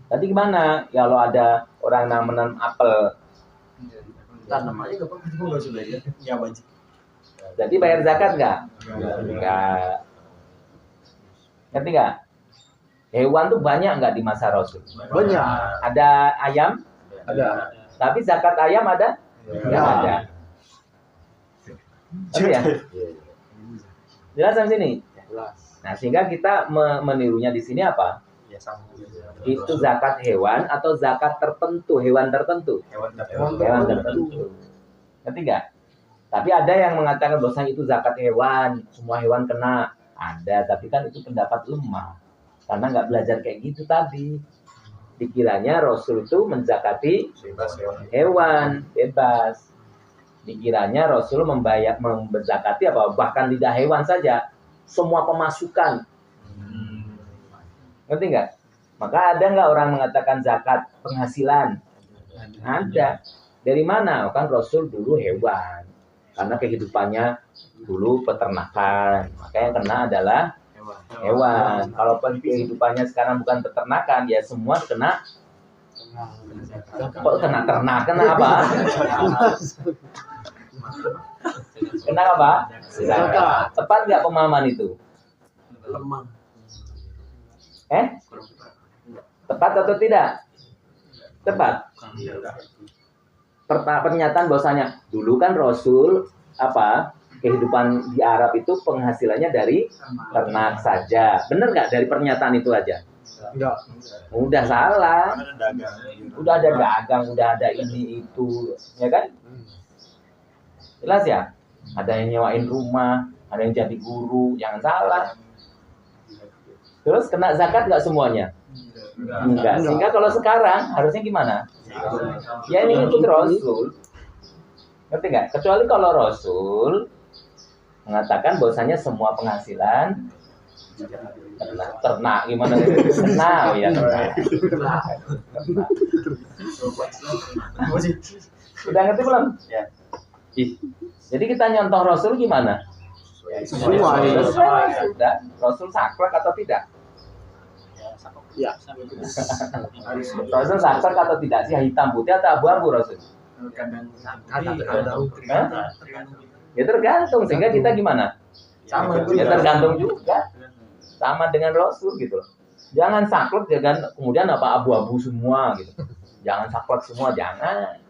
Tadi gimana? Ya kalau ada orang nanam apel, Tanam aja nggak usah belajar. Ya wajib. jadi bayar zakat nggak? Nggak. Ngerti nggak? Hewan tuh banyak nggak di masa Rasul? Banyak. Ada ayam, Ada. tapi zakat ayam ada? Nggak ada. Ngerti ya? Jelas sampai sini? Nah, sehingga kita menirunya di sini apa? Ya sama. Itu zakat hewan atau zakat tertentu, hewan tertentu. Hewan tertentu. Ngerti nggak? Tapi ada yang mengatakan bahwasanya itu zakat hewan, semua hewan kena. Ada, tapi kan itu pendapat lemah. Karena nggak belajar kayak gitu tadi. Dikiranya Rasul itu menzakati hewan, bebas. Dikiranya Rasul menzakati apa? Bahkan lidah hewan saja. Semua pemasukan. Ngerti nggak? Maka ada nggak orang mengatakan zakat penghasilan? Ada. Dari mana? Kan Rasul dulu hewan. Karena kehidupannya dulu peternakan. Maka yang kena adalah hewan. Kalau kehidupannya sekarang bukan peternakan, ya semua kena. Kok kena ternak? Kena apa? Kena apa? Zakat. Tepat nggak pemahaman itu? Tepat atau tidak? Tepat. Pernyataan bahwasanya dulu kan Rasul kehidupan di Arab itu penghasilannya dari ternak saja. Benar nggak dari pernyataan itu aja? Enggak. Udah salah. Udah ada dagang, udah ada ini itu, ya kan? Jelas ya? Ada yang nyewain rumah, ada yang jadi guru, jangan salah. Terus kena zakat nggak semuanya? Enggak. Sehingga kalau sekarang harusnya gimana? Ya ini ikut Rasul. Ngerti nggak? Kecuali kalau Rasul mengatakan bahwasanya semua penghasilan ternak gimana? Kena ya ternak. Sudah ngerti belum? Ya. Jadi kita nyontoh Rasul gimana? Sesuai. Sudah. Rasul saklek atau tidak? Ya. Rasul saklek atau tidak sih? Hitam putih atau abu-abu Rasul? kadang Ya tergantung, sehingga kita gimana? sama Ya tergantung juga. Sama dengan Rasul gitu loh. Jangan saklek, jangan kemudian apa abu-abu semua gitu. Jangan saklek semua, jangan.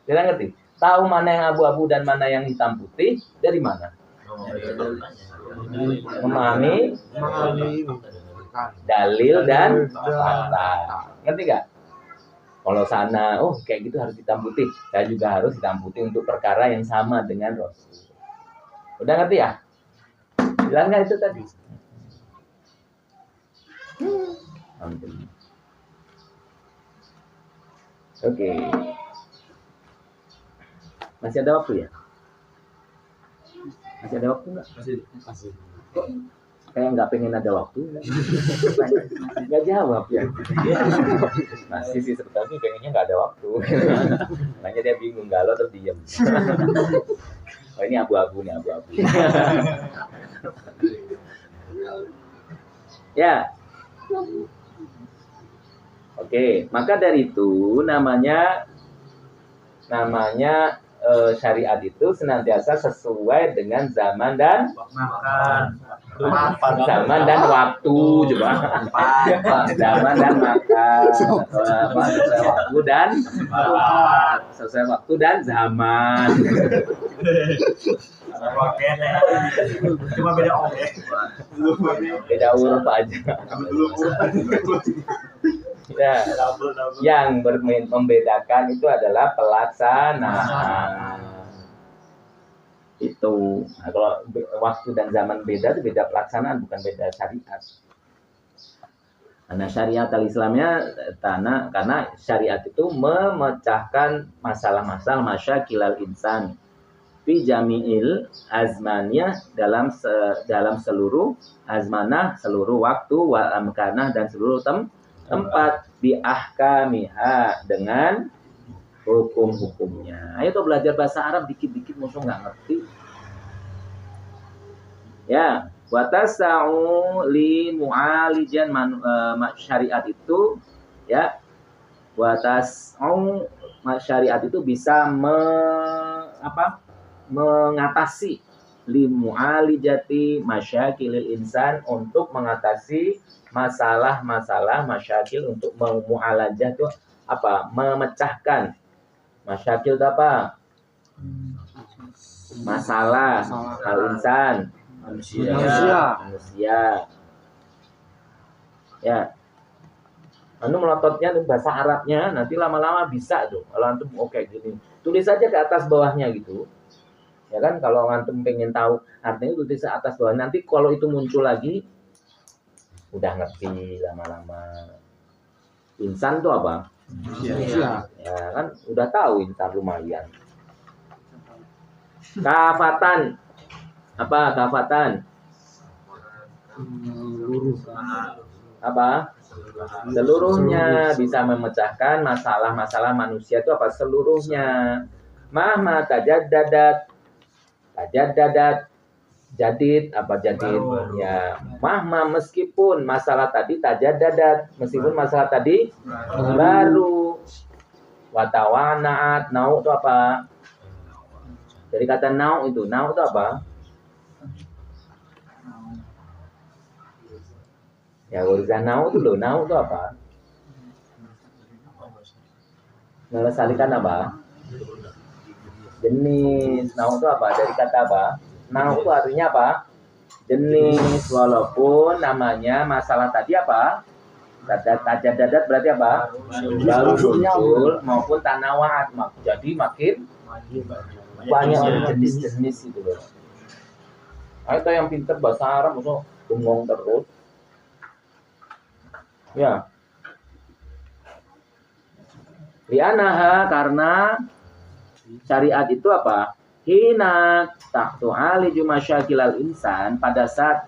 Kita ngerti? Tahu mana yang abu-abu dan mana yang hitam putih dari mana? Memahami dalil dan fakta. Ngerti gak? Kalau sana, oh kayak gitu harus hitam putih. Saya juga harus hitam putih untuk perkara yang sama dengan Rasul. Udah ngerti ya? Jelas nggak itu tadi? Alhamdulillah. Oke. Masih ada waktu ya? Masih ada waktu nggak? masih Kayak nggak pengen ada waktu. Nggak jawab ya. Masih sih sebetulnya pengennya nggak ada waktu. Makanya dia bingung, galau terus diem. Oh ini abu-abu nih, abu-abu. Ya. Oke, maka dari itu namanya syariat itu senantiasa sesuai dengan zaman dan zaman dan waktu, coba. Zaman dan makan, sesuai waktu dan zaman. Cuma beda ya. Beda huruf aja. Ya, yang membedakan itu adalah pelaksanaan. Itu. Nah, kalau waktu dan zaman beda itu beda pelaksanaan, bukan beda syariat. Karena syariat al-Islamnya karena syariat itu memecahkan masalah-masalah masyakilal insan fi jami'il azmaniyah dalam seluruh azmanah, seluruh waktu, wa amkanah dan seluruh tempat bi ahkamiha dengan hukum-hukumnya. Ayo tuh belajar bahasa Arab dikit-dikit musuh nggak ngerti. Ya, watasau li mu'alijan syariat itu ya, watasau syariat itu bisa mengatasi li mu'alijati masyakilil insan, untuk mengatasi masalah-masalah masyakil, untuk mu'alajah itu apa? Memecahkan. Masyakil itu apa? Masalah al-insan, manusia. Ya. Anu melototnya tuh bahasa Arabnya, nanti lama-lama bisa tuh. Kalau antum kayak gini, tulis aja ke atas bawahnya gitu. Ya kan, kalau antum pengen tahu artinya tulis ke atas bawah. Nanti kalau itu muncul lagi udah ngerti lama-lama. Insan tuh apa? Ya kan, udah tahu insan lumayan. Kafatan. Apa kafatan? Apa? Seluruhnya, bisa memecahkan masalah-masalah manusia itu apa? Seluruhnya. Mahma tajaddadat. Jadid, apa jadid? Ya, mahma, meskipun masalah tadi tajaddadat, meskipun masalah tadi baru. Watawanaat, nau itu apa? Dari kata nau itu apa? Ya, urusan nau itu loh, nau itu apa? Melesalikan apa? Jenis. Nau itu apa? Dari kata apa? Nau itu artinya apa? Jenis. Walaupun namanya masalah tadi apa? Tajadadat berarti apa? Baru muncul, maupun tanawaat. Jadi makin banyak jenis-jenis itu loh. Ayo yang pintar bahasa Arab musuh bengong terus. Ya. Li'anaha, karena syariat itu apa? Hina ta'tu'aliju masyakilal insan, pada saat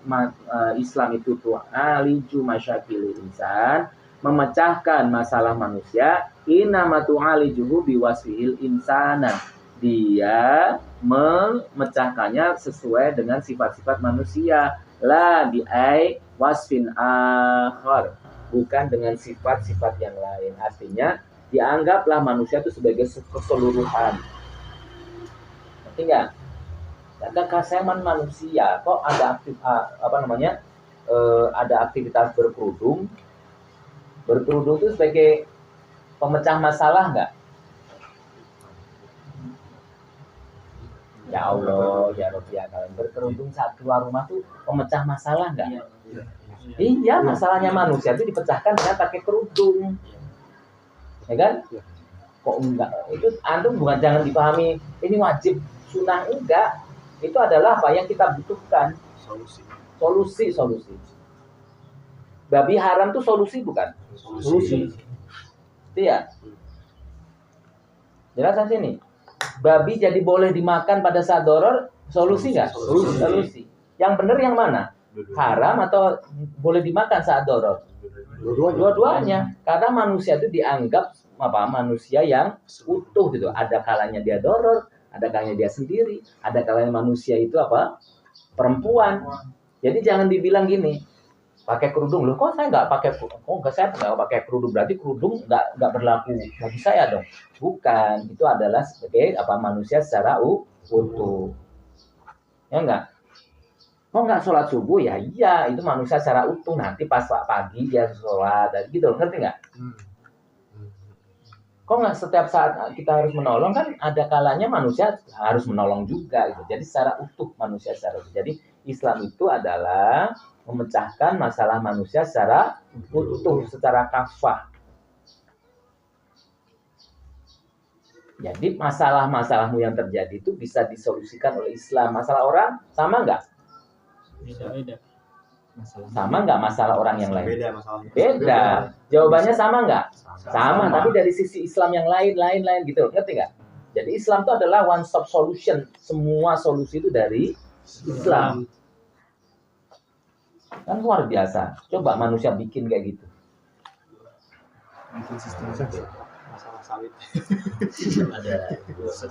Islam itu tu'aliju masyakilal insan, memecahkan masalah manusia, hina matu'alijuhu biwasfihil insanan, dia memecahkannya sesuai dengan sifat-sifat manusia, la bi'ai wasfin akhar, bukan dengan sifat-sifat yang lain. Artinya Dianggaplah manusia itu sebagai keseluruhan. Ngerti nggak? Ada kesamaan manusia, kok ada ada aktivitas berkerudung. Berkerudung itu sebagai pemecah masalah nggak? Ya Allah, ya Rabbi, ya kalian berkerudung saat keluar rumah tuh pemecah masalah nggak? Iya, masalahnya manusia itu dipecahkan dengan pakai kerudung, ya kan? Kok enggak? Itu antum bukan jangan dipahami ini wajib sunnah, enggak. Itu adalah apa yang kita butuhkan. Solusi. Babi haram tuh solusi bukan? Solusi. Iya. Jelasan sini. Babi jadi boleh dimakan pada saat doror, solusi nggak? Solusi. Yang benar yang mana? Haram atau boleh dimakan saat doror? Dua-duanya. Karena manusia itu dianggap manusia yang utuh gitu. Ada kalanya dia doror, ada kalanya dia sendiri, ada kalanya manusia itu perempuan. Jadi jangan dibilang gini, pakai kerudung loh, kok saya nggak pakai kerudung, berarti kerudung nggak berlaku bagi saya dong. Bukan, itu adalah sebagai manusia secara utuh. Ya enggak? Mau nggak sholat subuh ya iya, itu manusia secara utuh. Nanti pas pagi dia sholat, gitu, ngerti nggak? Kok nggak setiap saat kita harus menolong, kan ada kalanya manusia harus menolong juga gitu. Jadi secara utuh manusia secara utuh. Jadi Islam itu adalah memecahkan masalah manusia secara utuh, secara kafah. Jadi masalah-masalahmu yang terjadi itu bisa disolusikan oleh Islam. Masalah orang sama nggak? Beda. Sama nggak masalah orang yang lain? Beda masalahnya. Beda. Jawabannya sama nggak? Sama. Tapi dari sisi Islam yang lain gitu. Ngerti nggak? Jadi Islam itu adalah one stop solution. Semua solusi itu dari Islam. Kan luar biasa. Coba manusia bikin kayak gitu. Bikin sistem masalah sawit.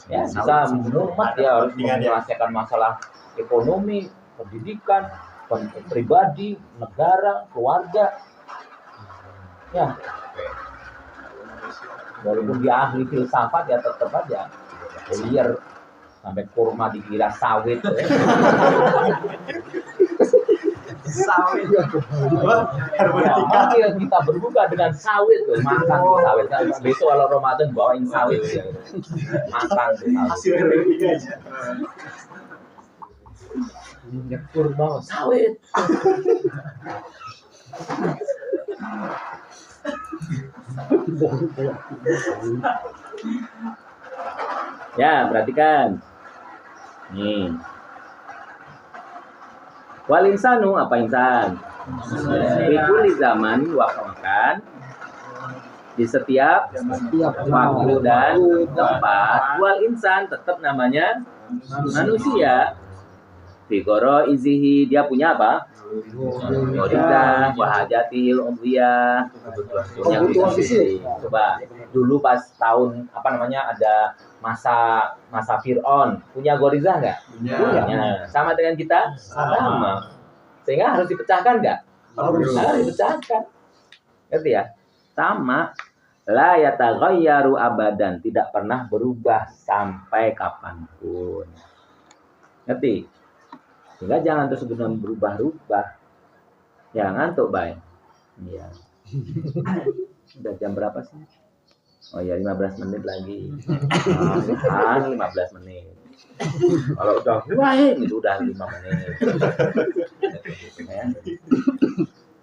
Ya, bisa menurut dia harus menyelesaikan masalah ekonomi, pendidikan, pribadi, negara, keluarga. Ya. Walaupun dia ahli filsafat ya tetap aja liar sampai kurma dikira sawit. Sawit. Ya, kita berbuka dengan sawit tuh, makan sawit. Besok kalau Ramadan bawain sawit ya. Makan tuh sawit. Hasil dari aja. Minyak kurma sawit. Ya, perhatikan. Nih. Wal insanu, apa insan? Di zaman waktu di setiap waktu dan tempat. Wal insan tetap namanya manusia. Figoro izihi, dia punya apa? Yaudah, wahajatihil udhiyah, punya fisik. Coba dulu pas tahun ada masa Fir'aun, punya goriza nggak? Punya. Sama dengan kita? Sama. Sehingga harus dipecahkan nggak? Harus dipecahkan. Ngerti ya? Sama. La yataghayyaru abadan, tidak pernah berubah sampai kapanpun. Ngerti? Sehingga jangan terus berubah-ubah. Ya, ngantuk, Bay. Iya. Udah jam berapa sih? Oh ya, 15 menit lagi. 15 menit. Kalau udah itu udah 5 menit. Ya.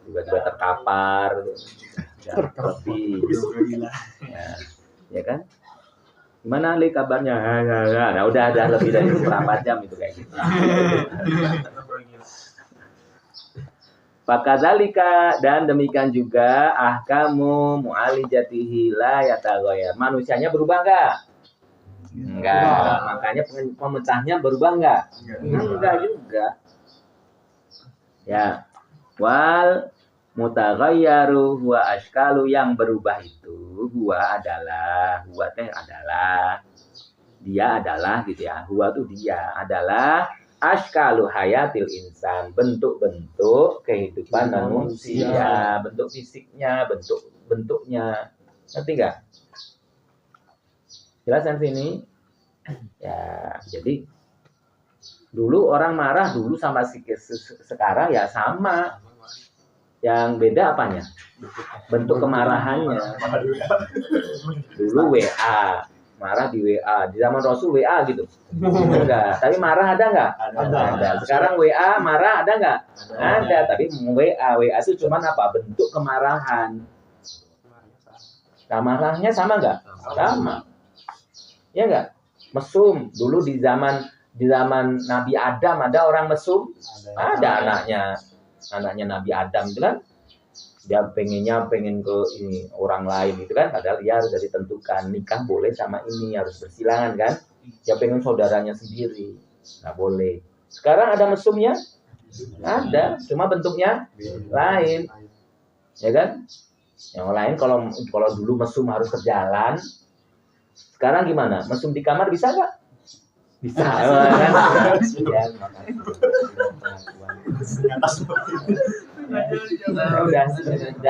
Tiba-tiba terkapar. Lebih. Ya kan? Gimana Ali kabarnya? Nah, udah lebih dari berapa jam itu kayak gitu. Fakadzalika, dan demikian juga ahkamu mu'alijatihi la yataghayyar. Manusianya berubah enggak? Enggak. Makanya pemecahnya berubah enggak? Enggak juga. Ya. Wal mutaghayyaru huwa ashkalu, yang berubah itu huwa teh adalah dia adalah gitu ya. Huwa itu dia adalah ashkalu hayatil insan, bentuk-bentuk kehidupan manusia, bentuk fisiknya, bentuknya. Ngerti nggak? Jelas kan sini? Ya, jadi dulu orang marah dulu sama sekarang ya sama. Yang beda apanya? Bentuk kemarahannya. Dulu WA, marah di WA. Di zaman Rasul WA gitu. Enggak. Tapi marah ada nggak? Ada. Sekarang WA marah ada nggak? Ada. Tapi WA itu cuman apa? Bentuk kemarahan. Nah, marahnya sama nggak? Sama. Ya nggak? Mesum. Dulu di zaman Nabi Adam ada orang mesum. Ada anaknya Nabi Adam itu kan. Dia pengen ke ini orang lain itu kan, padahal dia sudah ditentukan nikah boleh sama ini, harus bersilangan kan. Dia pengen saudaranya sendiri, nggak boleh. Sekarang ada mesumnya, ada, cuma bentuknya lain, ya kan? Yang lain kalau dulu mesum harus ke jalan, sekarang gimana? Mesum di kamar bisa nggak? Bisa, kan? Ya, udah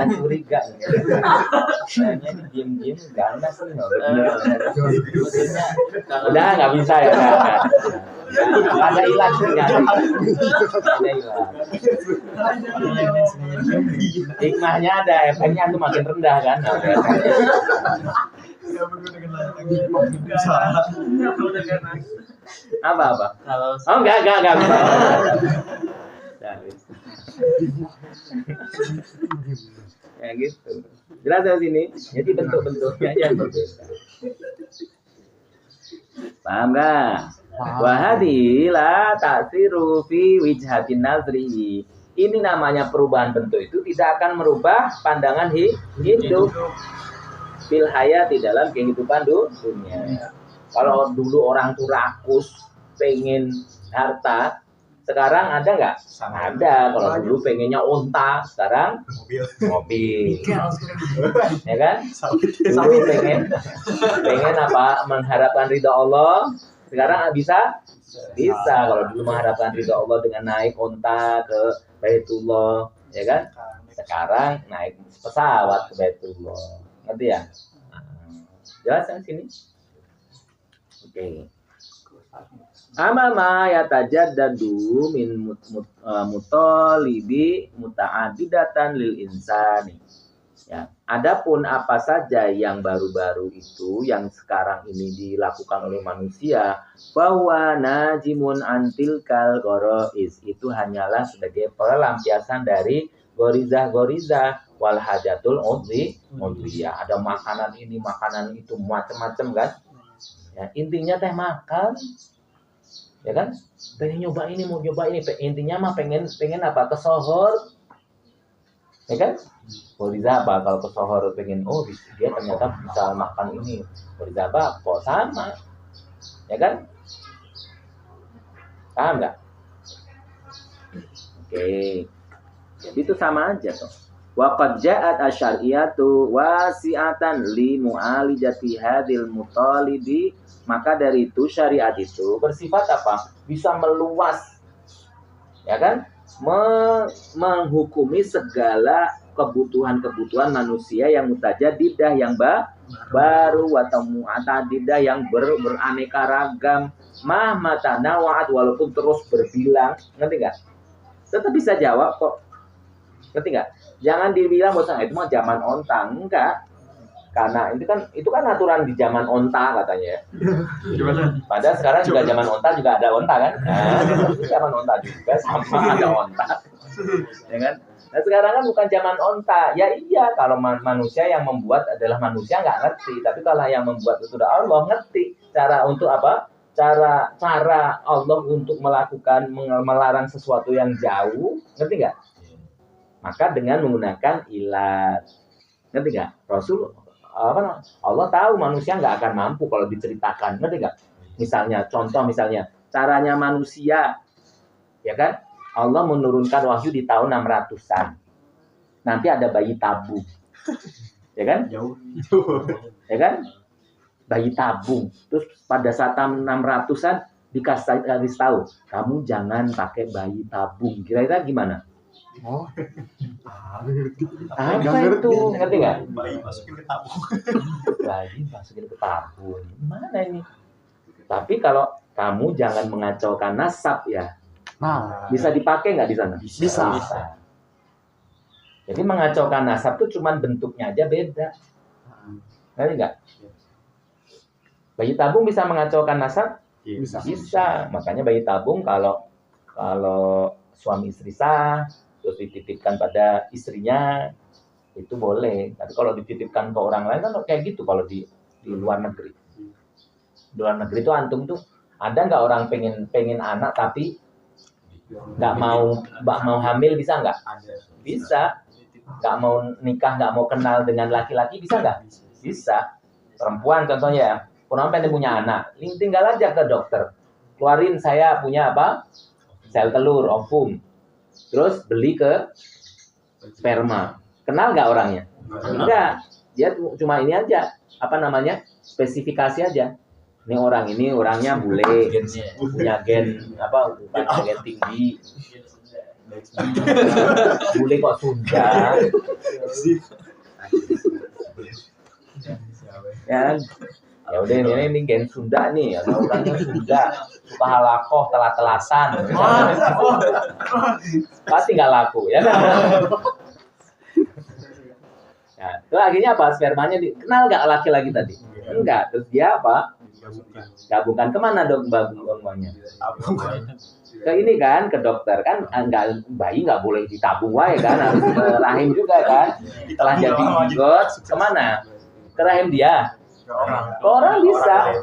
curiga kayaknya diem ganas nih udah nggak bisa ya ada ilahnya hikmahnya ada, efeknya tuh makin rendah kan. Apa? Oh enggak. Ya gitu. Jelas dari sini. Jadi bentuk-bentuknya aja berbeda. Paham nggak? Wahadi la ta'siru fi wijhatin nazri. Ini namanya perubahan bentuk itu tidak akan merubah pandangan hidup. Fil hayati dalam kehidupan dunia. Kalau dulu orang tuh rakus pengen harta, sekarang ada nggak? Ada. Kalau dulu pengennya unta, sekarang mobil. Ya kan? Dulu pengen apa? Mengharapkan ridha Allah, sekarang bisa. Kalau dulu mengharapkan ridha Allah dengan naik unta ke Baitullah, ya kan? Sekarang naik pesawat ke Baitullah. Ngerti ya? Jelas kan sini? Oke. Amama yatajaddadu min mutalibi muta'addidatan lil insani. Ya, adapun apa saja yang baru-baru itu yang sekarang ini dilakukan oleh manusia, bahwa najimun antilkal gorois itu hanyalah sebagai pelampiasan dari gorizah wal hajatul udhiyah. Ada makanan ini, makanan itu, macam-macam kan? Ya, intinya teh makan, ya kan? Pengen nyoba ini, mau nyoba ini. Intinya mah pengen apa? Kesohor, ya kan? Gorizah apa? Kalau kesohor pengen, dia ternyata bisa makan ini. Gorizah apa? Kok sama, ya kan? Paham nggak? Oke. Jadi itu sama aja toh. Waqad ja'at asyariyatu wasi'atan li mu'alijati hadil mutalibi. Maka dari itu syariat itu bersifat apa? Bisa meluas, ya kan? Menghukumi segala kebutuhan-kebutuhan manusia yang mutajadidah, yang baru, atau mu'atadidah, yang beraneka ragam, mahmatanawa'at, walaupun terus berbilang. Ngerti nggak? Tetap bisa jawab kok. Ngerti nggak? Jangan dibilang bahwa itu mah zaman onta. Enggak. Karena itu kan aturan di zaman onta katanya. Padahal sekarang juga zaman onta juga ada onta kan? Nah, zaman onta juga sama ada onta. Ya kan? Nah, sekarang kan bukan zaman onta. Ya iya, kalau manusia yang membuat adalah manusia nggak ngerti. Tapi kalau yang membuat itu sudah Allah ngerti. Cara untuk apa? Cara Allah untuk melarang sesuatu yang jauh, ngerti nggak? Maka dengan menggunakan ilat, ngerti nggak? Allah tahu manusia nggak akan mampu kalau diceritakan, ngerti nggak? Contoh misalnya, caranya manusia, ya kan? Allah menurunkan wahyu di tahun 600-an. Nanti ada bayi tabung, ya kan? Ya kan? Bayi tabung. Terus pada saat 600-an dikasih tahu, kamu jangan pakai bayi tabung. Kira-kira gimana? Oh, Apa itu? Ngerti nggak? Bayi masukin ke tabung. Lagi masukin ke tabung. Mana ini? Tapi kalau kamu jangan mengacaukan nasab ya. nah, Bisa dipakai nggak di sana? Bisa. Jadi mengacaukan nasab tuh cuman bentuknya aja beda. Ngerti nggak? Bayi tabung bisa mengacaukan nasab? bisa. Bisa. Makanya bayi tabung kalau suami istri sah, terus dititipkan pada istrinya, itu boleh. Tapi kalau dititipkan ke orang lain kan kayak gitu kalau di luar negeri. Di luar negeri itu antum tuh ada nggak orang pengen anak tapi nggak mau hamil, bisa nggak? Bisa. Nggak mau nikah, nggak mau kenal dengan laki-laki, bisa nggak? Bisa. Perempuan contohnya ya, perempuan pengen punya anak, tinggal aja ke dokter, keluarin saya punya apa? Sel telur, ovum. Terus beli ke sperma. Kenal nggak orangnya? Enggak. Dia cuma ini aja, apa namanya? Spesifikasi aja. Ini orangnya bule, punya gen apa? Bukan gen tinggi. Bule kok Sunda. Ya udah ini gen Sunda nih, atau orangnya Sunda, suka halakoh, telat-telatan, pasti nggak laku ya kan? Nah, itu akhirnya apa? Spermanya kenal nggak laki-laki tadi? Enggak, terus dia apa? Gabungkan kemana dong gabungannya? Ke ini kan, ke dokter kan, bayi nggak boleh ditabung wae kan, harus ke rahim juga kan. Setelah jadi zigot, kemana? Ke rahim dia. Orang bisa,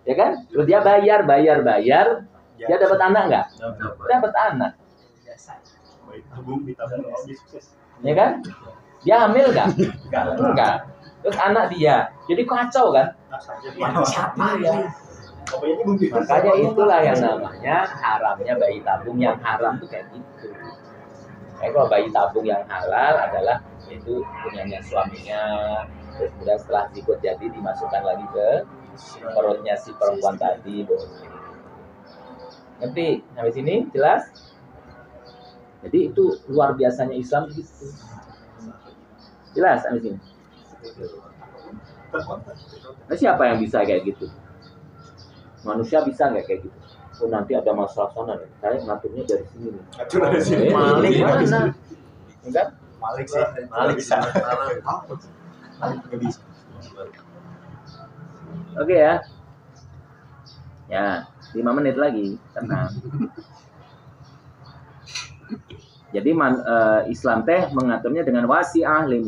ya kan? Terus dia bayar, dia dapat anak nggak? Dapat anak, ya kan? Dia hamil nggak? Enggak. Terus anak dia, jadi kacau kan? Siapa ya? Makanya itulah yang namanya haramnya bayi tabung. Yang haram tuh kayak gitu. Kayak kalau bayi tabung yang halal adalah itu punyanya suaminya. Terus kemudian setelah zigot jadi dimasukkan lagi ke perutnya si perempuan tadi. Ngerti? Sampai sini jelas? Jadi itu luar biasanya Islam gitu. Jelas sampai sini? Nah, siapa yang bisa kayak gitu? Manusia bisa nggak kayak gitu? Oh, nanti ada masalah sana nih. Saya ngaturnya dari sini nih. Malik mana? Enggak? Malik sih. Malik bisa. Nggak bisa. Oke ya. Ya, 5 menit lagi. Tenang. Jadi Islam teh mengaturnya dengan wasi'ah li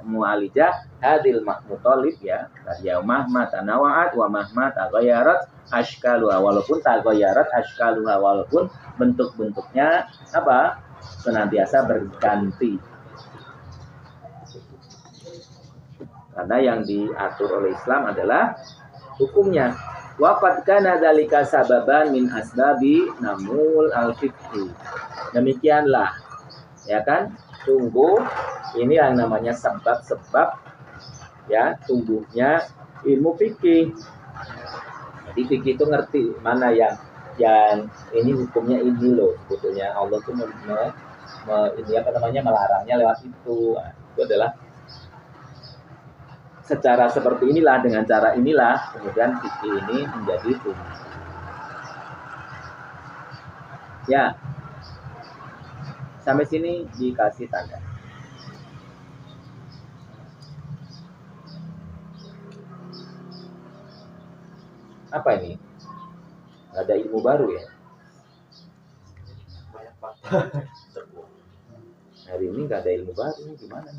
mu'alijah hadil muthalib ya. Yaumah ma tanawa'at wa mahma taghayyarat ashkaluha, walaupun taghayyarat ashkaluha, walaupun bentuk-bentuknya apa? Senantiasa berganti. Karena yang diatur oleh Islam adalah hukumnya. Waqad kana dzalika sababan min asbabi namul al-fiqhi. Demikianlah, ya kan? Sungguh ini yang namanya sebab-sebab ya tumbuhnya ilmu fikih. Jadi fikih itu ngerti mana yang ini hukumnya ini loh. Sebetulnya Allah tuh ini apa namanya melarangnya lewat itu. Nah, itu adalah secara seperti inilah, dengan cara inilah kemudian fikih ini menjadi tumbuh. Ya. Sampai sini dikasih tanda. Apa ini? Ada ilmu baru ya? Hari ini nggak ada ilmu baru, gimana?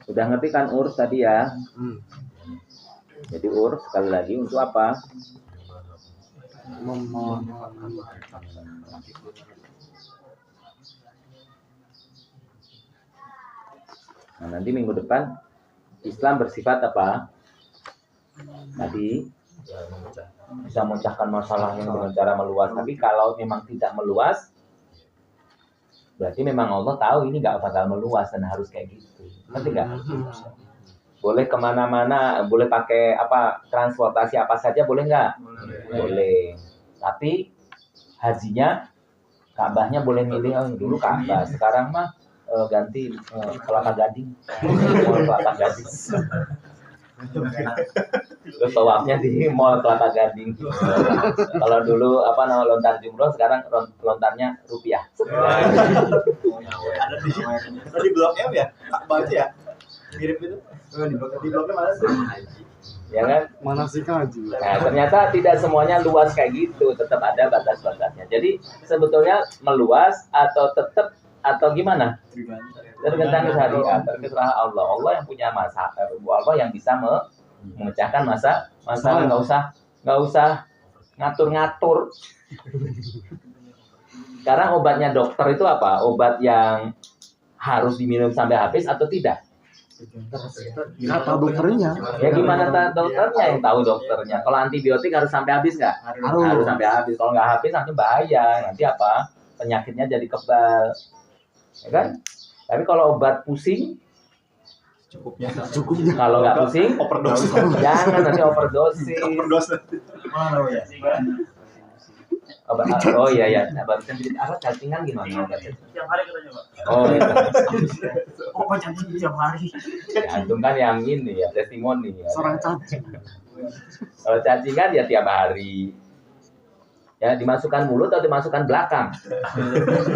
Udah ngerti kan urus tadi ya? Jadi urus sekali lagi untuk apa? Nah, nanti minggu depan Islam bersifat apa? Tadi bisa memecahkan masalah yang dengan cara meluas. Tapi kalau memang tidak meluas, berarti memang Allah tahu ini nggak bakal meluas dan harus kayak gitu. Ngerti nggak? boleh kemana-mana, boleh pakai apa transportasi apa saja, boleh nggak? Boleh. Tapi hajinya, Ka'bahnya boleh milih. Dulu Ka'bah, sekarang mah ganti Kelapa Gading. Mall Kelapa Gading. Terus tawafnya di Mall Kelapa Gading. Kalau dulu apa nama lontar jumroh, sekarang lontarnya rupiah. Ada di Blok M ya? Ka'bah itu ya? Mirip itu. Di Blok M mana sih? Ya kan? Mana sih haji? Nah, ternyata tidak semuanya luas kayak gitu, tetap ada batas-batasnya. Jadi sebetulnya meluas atau tetap atau gimana? Tergantung syariat, terserah Allah. Allah yang punya Allah yang bisa memecahkan masalah. Nggak usah ngatur-ngatur. Sekarang obatnya dokter itu apa? Obat yang harus diminum sampai habis atau tidak? Kata dokternya. Ya gimana dokternya yang tahu dokternya? Kalau antibiotik harus sampai habis nggak? Harus sampai habis. Kalau nggak habis nanti bahaya. Nanti apa? Penyakitnya jadi kebal. Ya kan? Tapi kalau obat pusing, Cukupnya. kalau nggak pusing, Overdose. jangan nanti overdosis. Overdose. Mana ya? Oh iya. Nah, barusan apa cacingan gimana obatnya? Tiap hari katanya, Pak. Oh iya. Oh, cacing tiap hari. Jantung kan yang ini ya, testimoni ya. Seorang cacing. Kalau cacingan ya tiap hari. Ya, dimasukkan mulut atau dimasukkan belakang?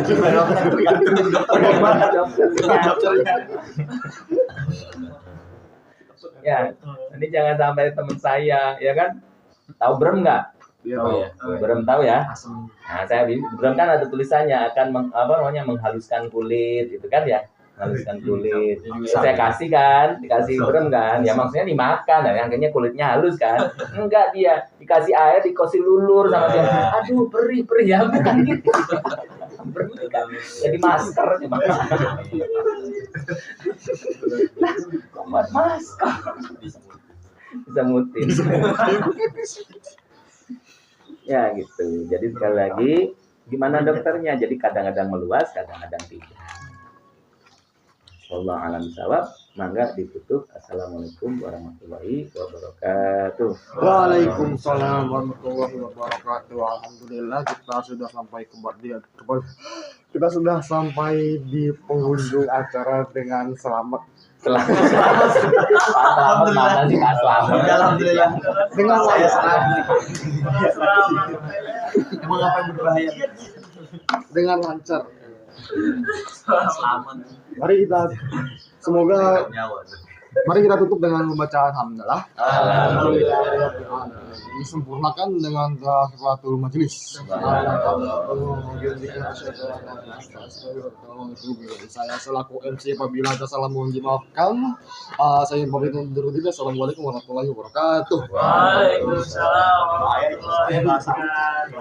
Gimana dokternya? Ya, ini jangan sampai teman saya, ya kan? Tahu brem nggak? Iya. Brem tahu ya? Nah, brem kan ada tulisannya akan menghaluskan kulit, gitu kan ya? Menghaluskan kulit. Saya kasih kan, dikasih brem kan? Ya maksudnya dimakan, nah, akhirnya kulitnya halus kan? Enggak, dia dikasih air, dikasih lulur sama dia. Aduh, perih ya, bukan gitu. Brem kan jadi masker coba. Buat masker. Bisa mutin. Ya gitu. Jadi sekali lagi, gimana dokternya? Jadi kadang-kadang meluas, kadang-kadang tidak. Wallahu a'lam bishawab. Mangga ditutup. Assalamualaikum warahmatullahi wabarakatuh. Waalaikumsalam warahmatullahi wabarakatuh. Alhamdulillah kita sudah sampai di penghujung acara dengan selamat. Selamat mana sih Kak Selamat? Alhamdulillah. Dengan lancar. Emang apa yang berbahaya? Dengan lancar. Selamat. Mari kita tutup dengan membaca alhamdulillah. Alhamdulillah. Disempurnakan dengan tahiyyatul majelis. Saya selaku MC apabila ada salah mohon dimaafkan. Saya pamit undur diri. Assalamualaikum warahmatullahi wabarakatuh. Waalaikumsalam warahmatullahi wabarakatuh.